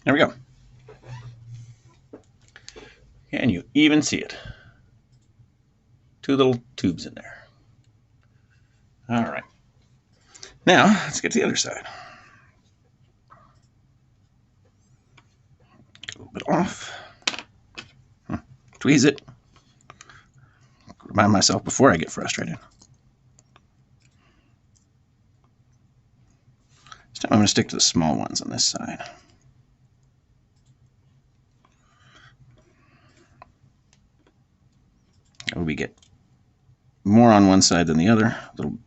There we go. And you even see it. Two little tubes in there. All right. Now, let's get to the other side. Get a little bit off. Tweeze it. Remind myself before I get frustrated. This time I'm going to stick to the small ones on this side. We get more on one side than the other, a little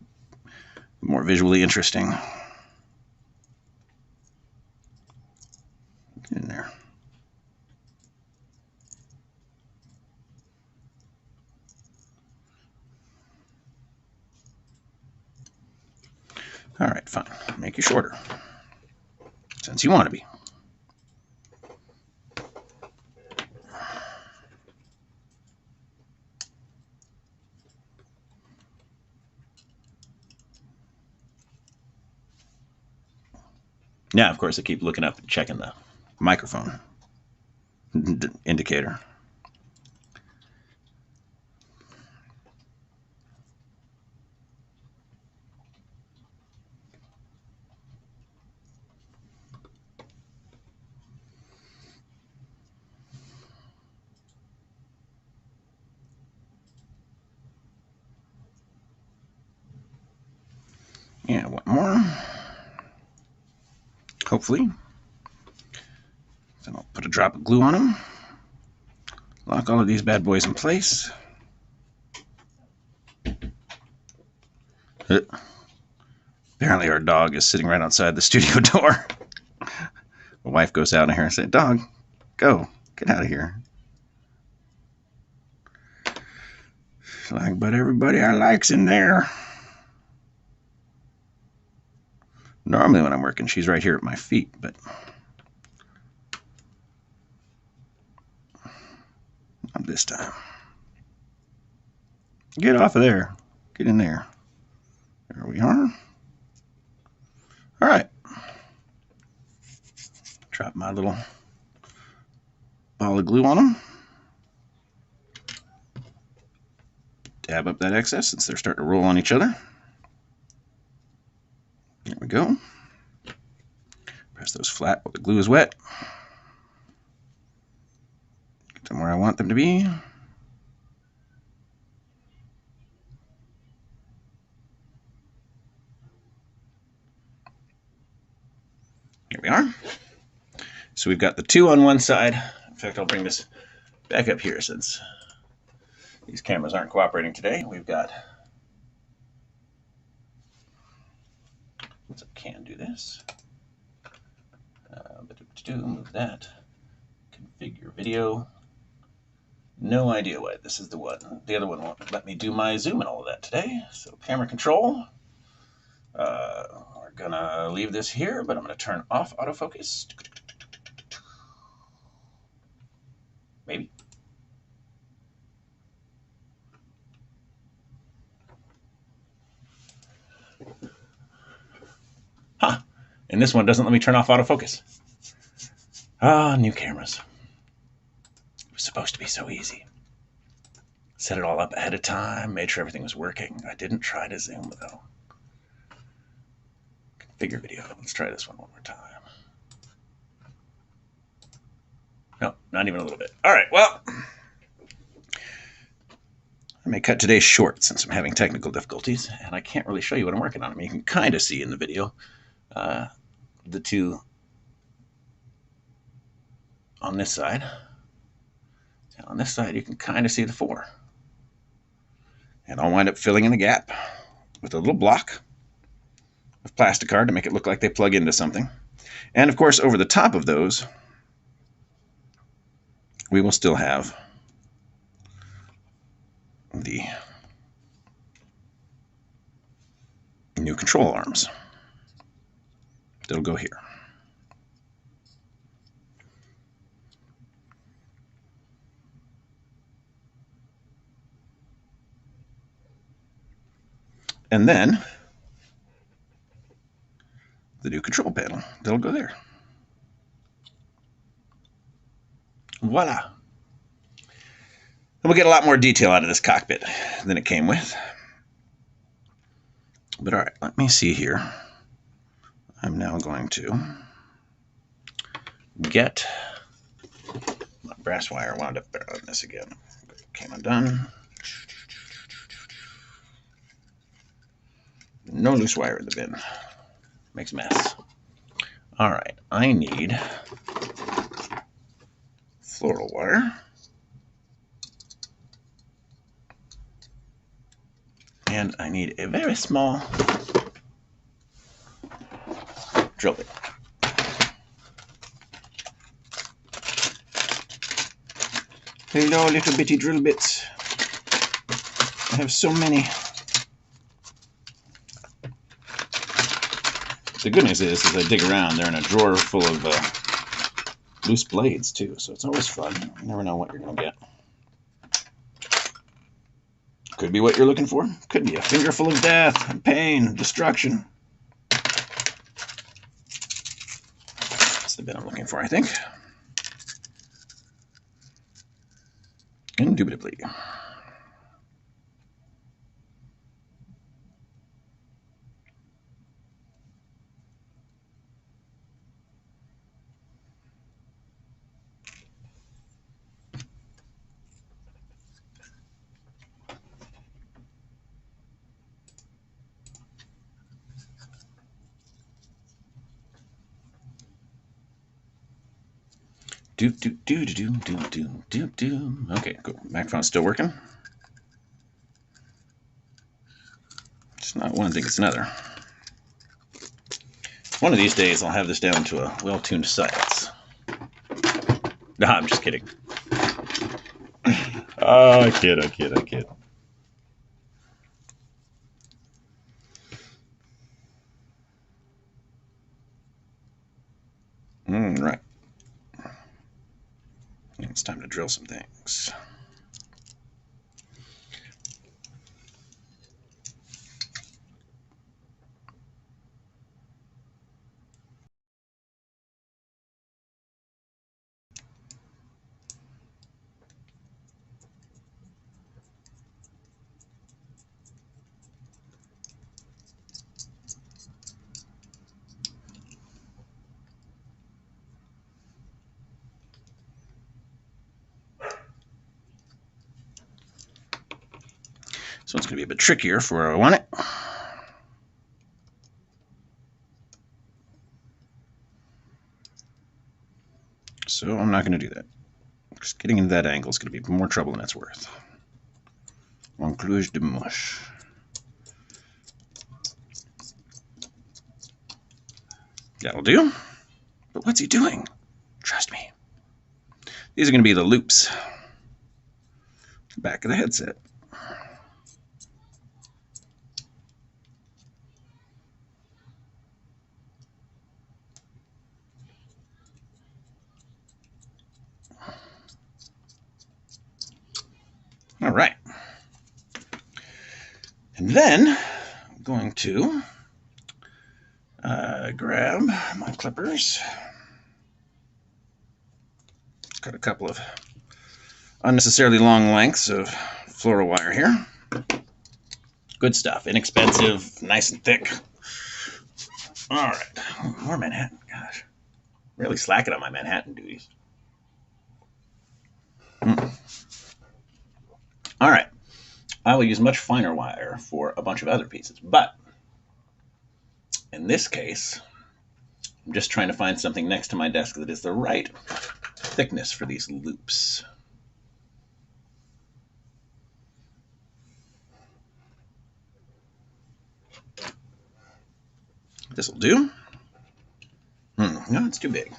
more visually interesting. Get in there. All right, fine. Make you shorter, since you want to be. Now, of course, I keep looking up and checking the microphone indicator. And one more. Hopefully. Then I'll put a drop of glue on them. Lock all of these bad boys in place. Apparently our dog is sitting right outside the studio door. My wife goes out in here and says, "Dog, go. Get out of here." She's like, "But everybody I like's in there." Normally when I'm working, she's right here at my feet, but not this time. Get off of there. Get in there. There we are. All right. Drop my little ball of glue on them. Dab up that excess since they're starting to roll on each other. There we go. Press those flat while the glue is wet. Get them where I want them to be. Here we are. So we've got the two on one side. In fact, I'll bring this back up here since these cameras aren't cooperating today. We've got, let's can do this. Move that. Configure video. No idea why this is the one. The other one won't let me do my zoom and all of that today. So camera control. We're gonna leave this here, but I'm gonna turn off autofocus. Maybe. Huh. And this one doesn't let me turn off autofocus. Ah, new cameras. supposed to be so easy. Set it all up ahead of time, made sure everything was working. I didn't try to zoom though. Configure video. Let's try this one more time. No, not even a little bit. All right, well, I may cut today short since I'm having technical difficulties, and I can't really show you what I'm working on. I mean, you can kind of see in the video the two on this side. And on this side, you can kind of see the 4. And I'll wind up filling in the gap with a little block of plastic card to make it look like they plug into something. And of course, over the top of those, we will still have the new control arms that'll go here. And then the new control panel that'll go there. Voila. And we'll get a lot more detail out of this cockpit than it came with. But all right, let me see here. I'm now going to get my brass wire wound up there on this again. Came undone. No loose wire in the bin. Makes a mess. All right, I need floral wire. And I need a very small drill bit. Hello, little bitty drill bits. I have so many. The good news is, as I dig around, they're in a drawer full of loose blades, too, so it's always fun. You never know what you're going to get. Could be what you're looking for. Could be a finger full of death, and pain, and destruction. That's the bit I'm looking for, I think. Indubitably. Okay, cool. Microphone's still working. It's not one thing, it's another. One of these days, I'll have this down to a well-tuned science. Nah, I'm just kidding. Oh, I kid. Right. It's time to drill some things. So it's going to be a bit trickier for where I want it. So I'm not going to do that. Just getting into that angle is going to be more trouble than it's worth. Encluge de mush. That'll do. But what's he doing? Trust me. These are going to be the loops. Back of the headset. All right. And then I'm going to grab my clippers. Got a couple of unnecessarily long lengths of floral wire here. Good stuff. Inexpensive, nice and thick. All right. More Manhattan. Gosh. Really slacking on my Manhattan duties. All right. I will use much finer wire for a bunch of other pieces, but in this case, I'm just trying to find something next to my desk that is the right thickness for these loops. This will do. No, it's too big.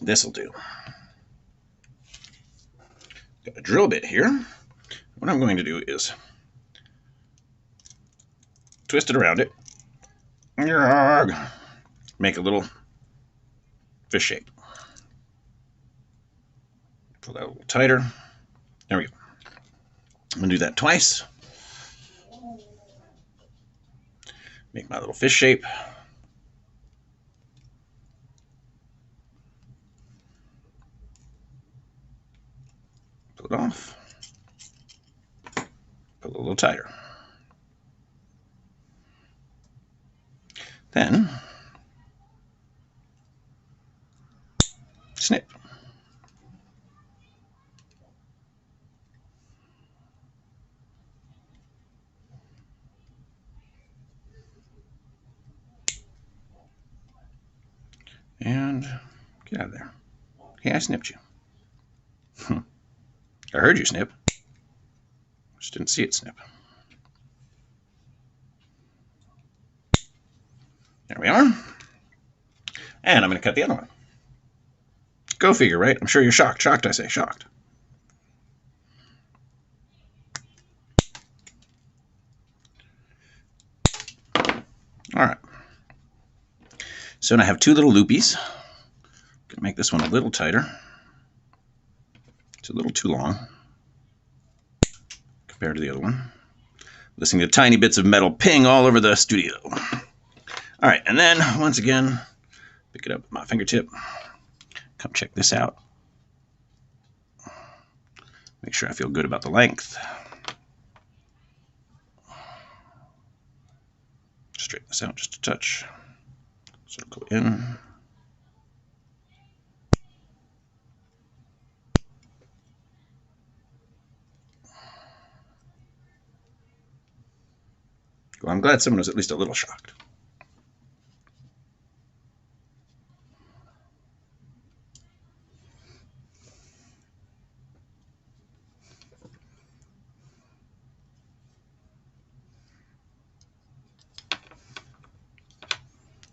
This will do. Got a drill bit here. What I'm going to do is twist it around it. Make a little fish shape. Pull that a little tighter. There we go. I'm going to do that twice. Make my little fish shape. Pull it off. Pull it a little tighter. Then snip. And get out of there. Hey, I snipped you. I heard you snip. Just didn't see it snip. There we are. And I'm going to cut the other one. Go figure, right? I'm sure you're shocked. Shocked, I say. Shocked. All right. So now I have two little loopies. Gonna make this one a little tighter. It's a little too long compared to the other one. Listening to tiny bits of metal ping all over the studio. All right, and then once again, pick it up with my fingertip. Come check this out. Make sure I feel good about the length. Straighten this out just a touch. Circle in. Well, I'm glad someone was at least a little shocked.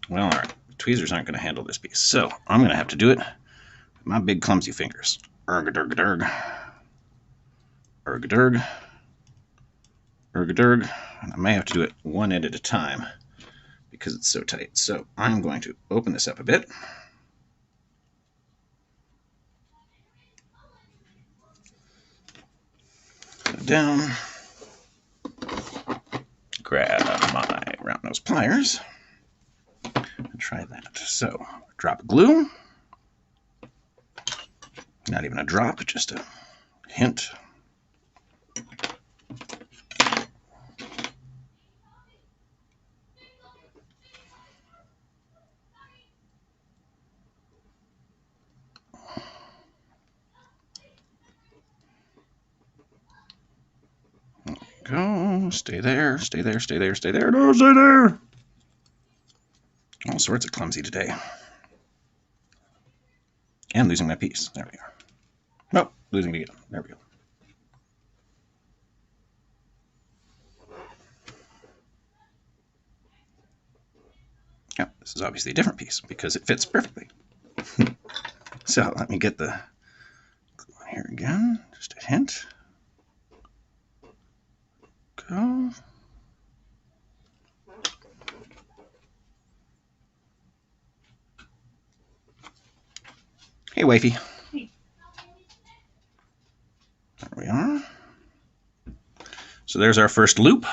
Well, all right. Tweezers aren't going to handle this piece, so I'm going to have to do it with my big clumsy fingers. Erg-a-derg-a-derg. Erg-a-derg. Erg-a-derg. And I may have to do it one end at a time because it's so tight. So I'm going to open this up a bit. Put it down. Grab my round nose pliers. And try that. So, drop of glue. Not even a drop, just a hint. Go. Stay there, stay there, stay there, stay there. No, stay there. All sorts of clumsy today. And losing my piece. There we are. Nope, losing it again. There we go. Yeah, this is obviously a different piece because it fits perfectly. So let me get the glue on here again. Just a hint. Go. Hey, wifey. Hey. There we are. So there's our first loop.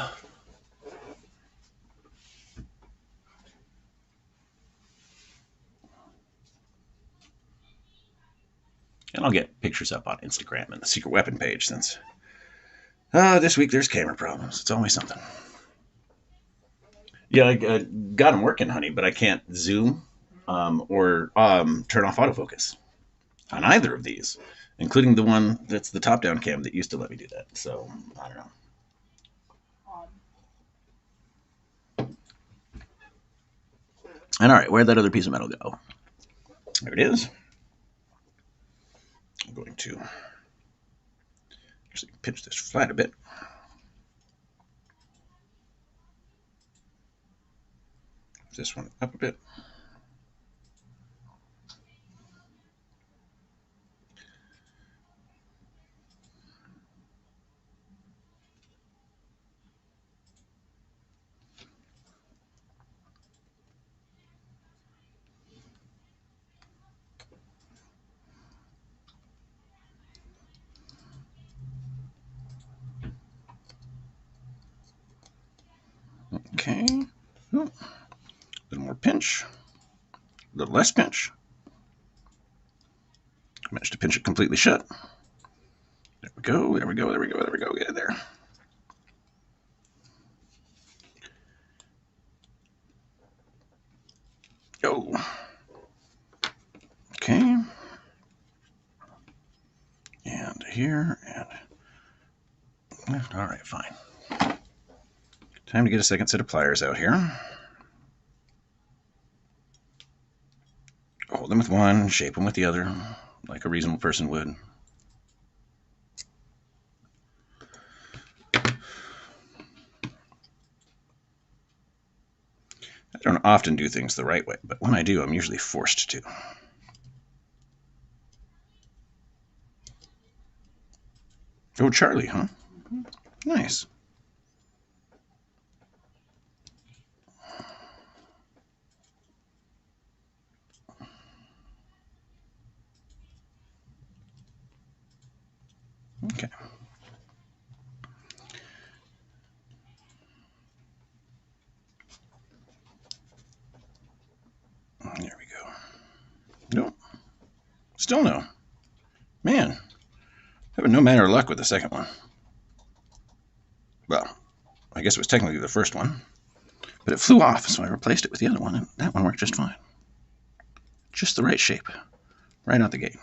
And And I'll get pictures up on Instagram and the Secret Weapon page since this week there's camera problems. It's always something. Yeah, I got them working, honey, but I can't zoom or turn off autofocus on either of these, including the one that's the top-down cam that used to let me do that. So, I don't know. And all right, where'd that other piece of metal go? There it is. I'm going to actually pitch this flat a bit. This one up a bit. Okay. Oh, a little more pinch. A little less pinch. Managed to pinch it completely shut. There we go. There we go. There we go. There we go. Get in there. Go. Okay. And here and all right, fine. Time to get a second set of pliers out here. Hold them with one, shape them with the other, like a reasonable person would. I don't often do things the right way, but when I do, I'm usually forced to. Oh, Charlie, huh? Nice. Okay. There we go. Nope. Still no. Man, having no manner of luck with the second one. Well, I guess it was technically the first one, but it flew off, so I replaced it with the other one, and that one worked just fine. Just the right shape, right out the gate.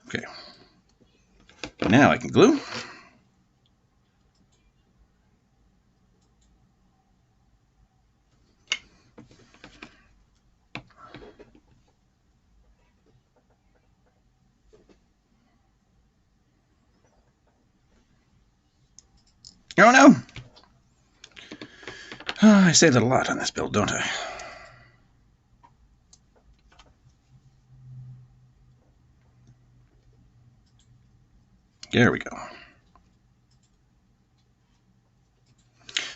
Okay. Now I can glue. Oh no! I say that a lot on this build, don't I? There we go.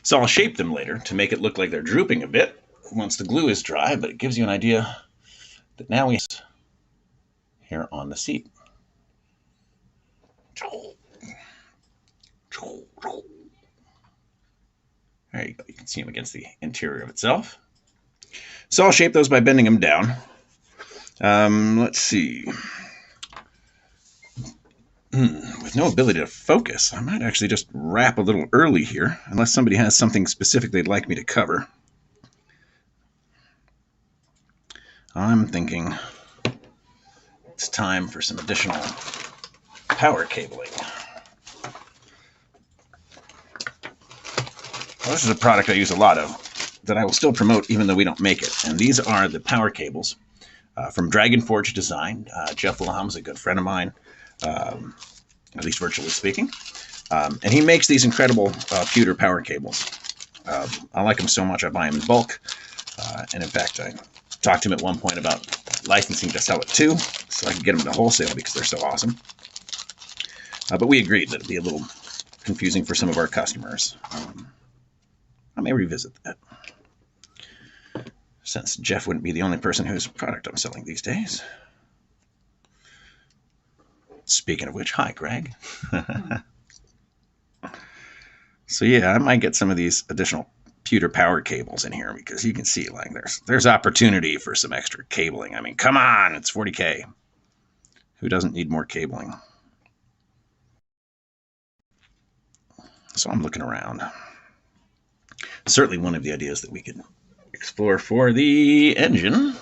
So I'll shape them later to make it look like they're drooping a bit once the glue is dry, but it gives you an idea that now we here on the seat. There you go. You can see them against the interior of itself. So I'll shape those by bending them down. Let's see. With no ability to focus, I might actually just wrap a little early here, unless somebody has something specific they'd like me to cover. I'm thinking it's time for some additional power cabling. Well, this is a product I use a lot of that I will still promote even though we don't make it. And these are the power cables from Dragon Forge Design. Jeff Wilhelm's a good friend of mine, at least virtually speaking. And he makes these incredible pewter power cables. I like them so much I buy them in bulk. And in fact, I talked to him at one point about licensing to sell it too, so I could get them to wholesale because they're so awesome. But we agreed that it'd be a little confusing for some of our customers. I may revisit that, since Jeff wouldn't be the only person whose product I'm selling these days. Speaking of which, hi, Greg. So yeah, I might get some of these additional computer power cables in here because you can see like there's opportunity for some extra cabling. I mean, come on, it's 40K. Who doesn't need more cabling? So I'm looking around. Certainly one of the ideas that we could explore for the engine.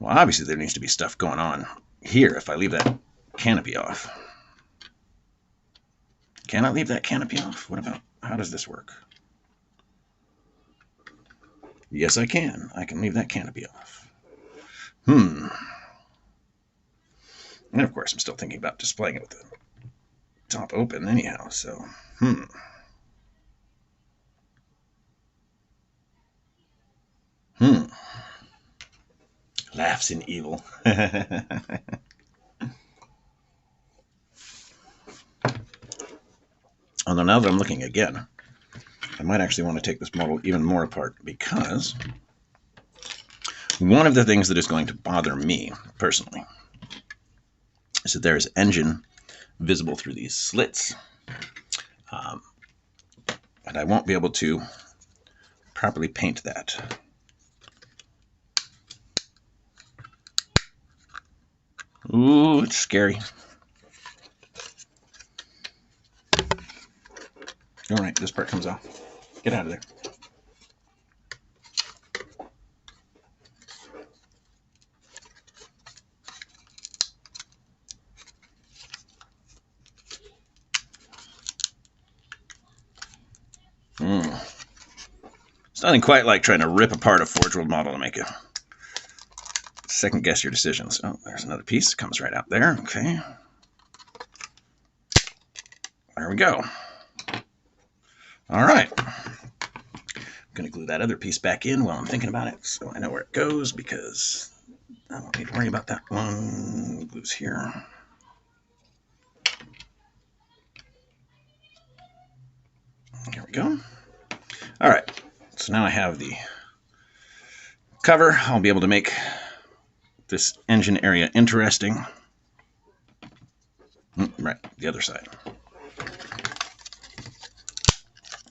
Well, obviously there needs to be stuff going on here if I leave that canopy off. Can I leave that canopy off? What about, how does this work? Yes, I can. I can leave that canopy off. And of course, I'm still thinking about displaying it with the top open anyhow, so, Laughs in evil. Although now that I'm looking again, I might actually want to take this model even more apart because one of the things that is going to bother me personally is that there is engine visible through these slits. And I won't be able to properly paint that. Ooh, it's scary. All right, this part comes off. Get out of there. It's nothing quite like trying to rip apart a Forge World model to make a second guess your decisions. Oh, there's another piece. Comes right out there. Okay. There we go. All right. I'm going to glue that other piece back in while I'm thinking about it so I know where it goes because I don't need to worry about that one. Glue's here. There we go. All right. So now I have the cover. I'll be able to make this engine area interesting. Right, the other side.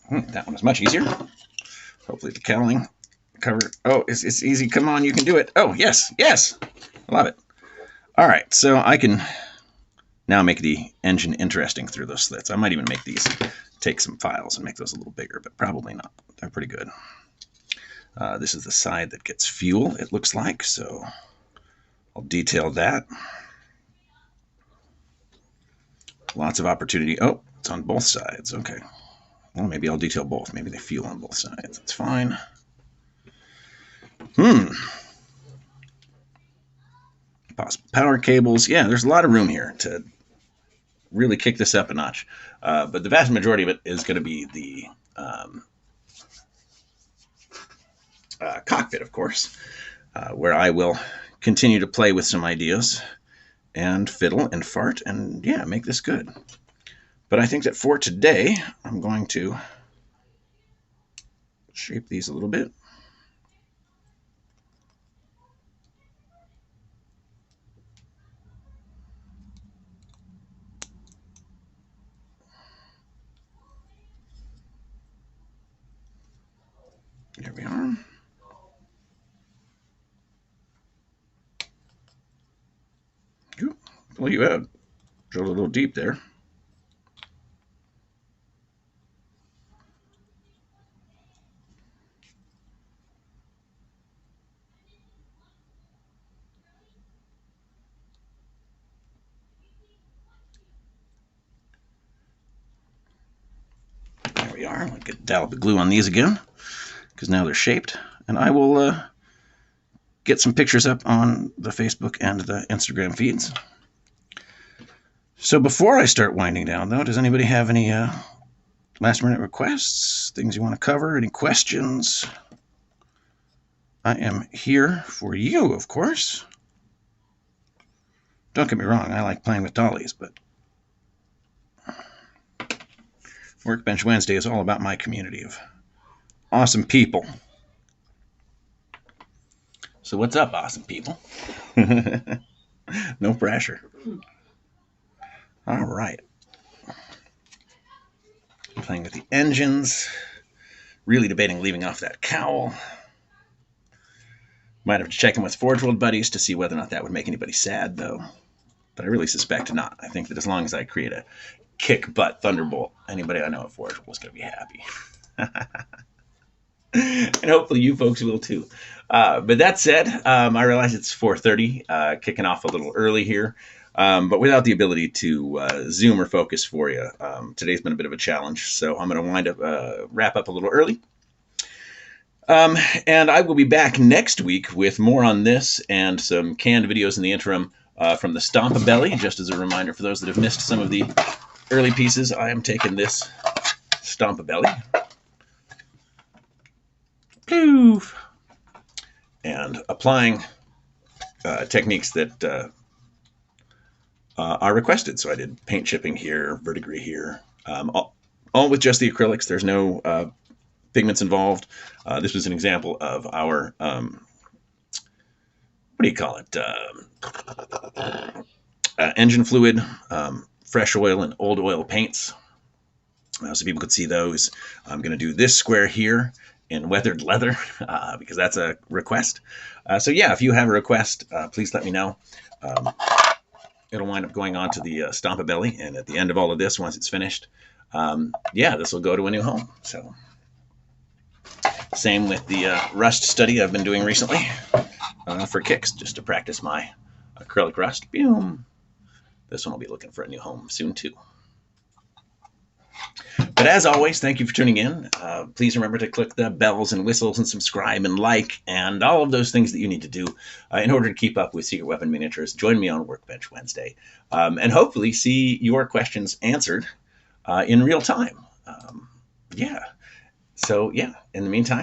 That one is much easier. Hopefully the cowling cover. Oh, it's easy. Come on, you can do it. Oh, yes, yes. I love it. All right, so I can now make the engine interesting through those slits. I might even make these, take some files and make those a little bigger, but probably not. They're pretty good. This is the side that gets fuel, it looks like, so I'll detail that. Lots of opportunity. Oh, it's on both sides. Okay. Well, maybe I'll detail both. Maybe they fuel on both sides. That's fine. Possible power cables. Yeah, there's a lot of room here to really kick this up a notch. But the vast majority of it is going to be the cockpit, of course, where I will continue to play with some ideas and fiddle and fart and, yeah, make this good. But I think that for today, I'm going to shape these a little bit. There we are. Pull you out. Drilled a little deep there. There we are. I'll get dollop the glue on these again because now they're shaped. And I will get some pictures up on the Facebook and the Instagram feeds. So before I start winding down, though, does anybody have any last-minute requests, things you want to cover, any questions? I am here for you, of course. Don't get me wrong, I like playing with dollies, but Workbench Wednesday is all about my community of awesome people. So what's up, awesome people? No pressure. All right. Playing with the engines. Really debating leaving off that cowl. Might have to check in with Forge World buddies to see whether or not that would make anybody sad, though. But I really suspect not. I think that as long as I create a kick-butt Thunderbolt, anybody I know at Forge World is going to be happy. And hopefully you folks will too. But that said, I realize it's 4:30, kicking off a little early here. But without the ability to zoom or focus for you, today's been a bit of a challenge. So I'm going to wind up wrap up a little early. And I will be back next week with more on this and some canned videos in the interim from the Stomp-A-Belly. Just as a reminder for those that have missed some of the early pieces, I am taking this Stomp-A-Belly. Poof! And applying techniques that are requested. So I did paint chipping here, verdigris here, all with just the acrylics. There's no pigments involved. This was an example of our, what do you call it, engine fluid, fresh oil and old oil paints. So people could see those. I'm going to do this square here in weathered leather because that's a request. So yeah, if you have a request, please let me know. It'll wind up going on to the Stomp-A-Belly, and at the end of all of this, once it's finished, yeah, this will go to a new home. So same with the rust study I've been doing recently for kicks, just to practice my acrylic rust. Boom. This one will be looking for a new home soon too. But as always, thank you for tuning in. Please remember to click the bells and whistles and subscribe and like and all of those things that you need to do in order to keep up with Secret Weapon Miniatures. Join me on Workbench Wednesday and hopefully see your questions answered in real time. Yeah. So, yeah, in the meantime,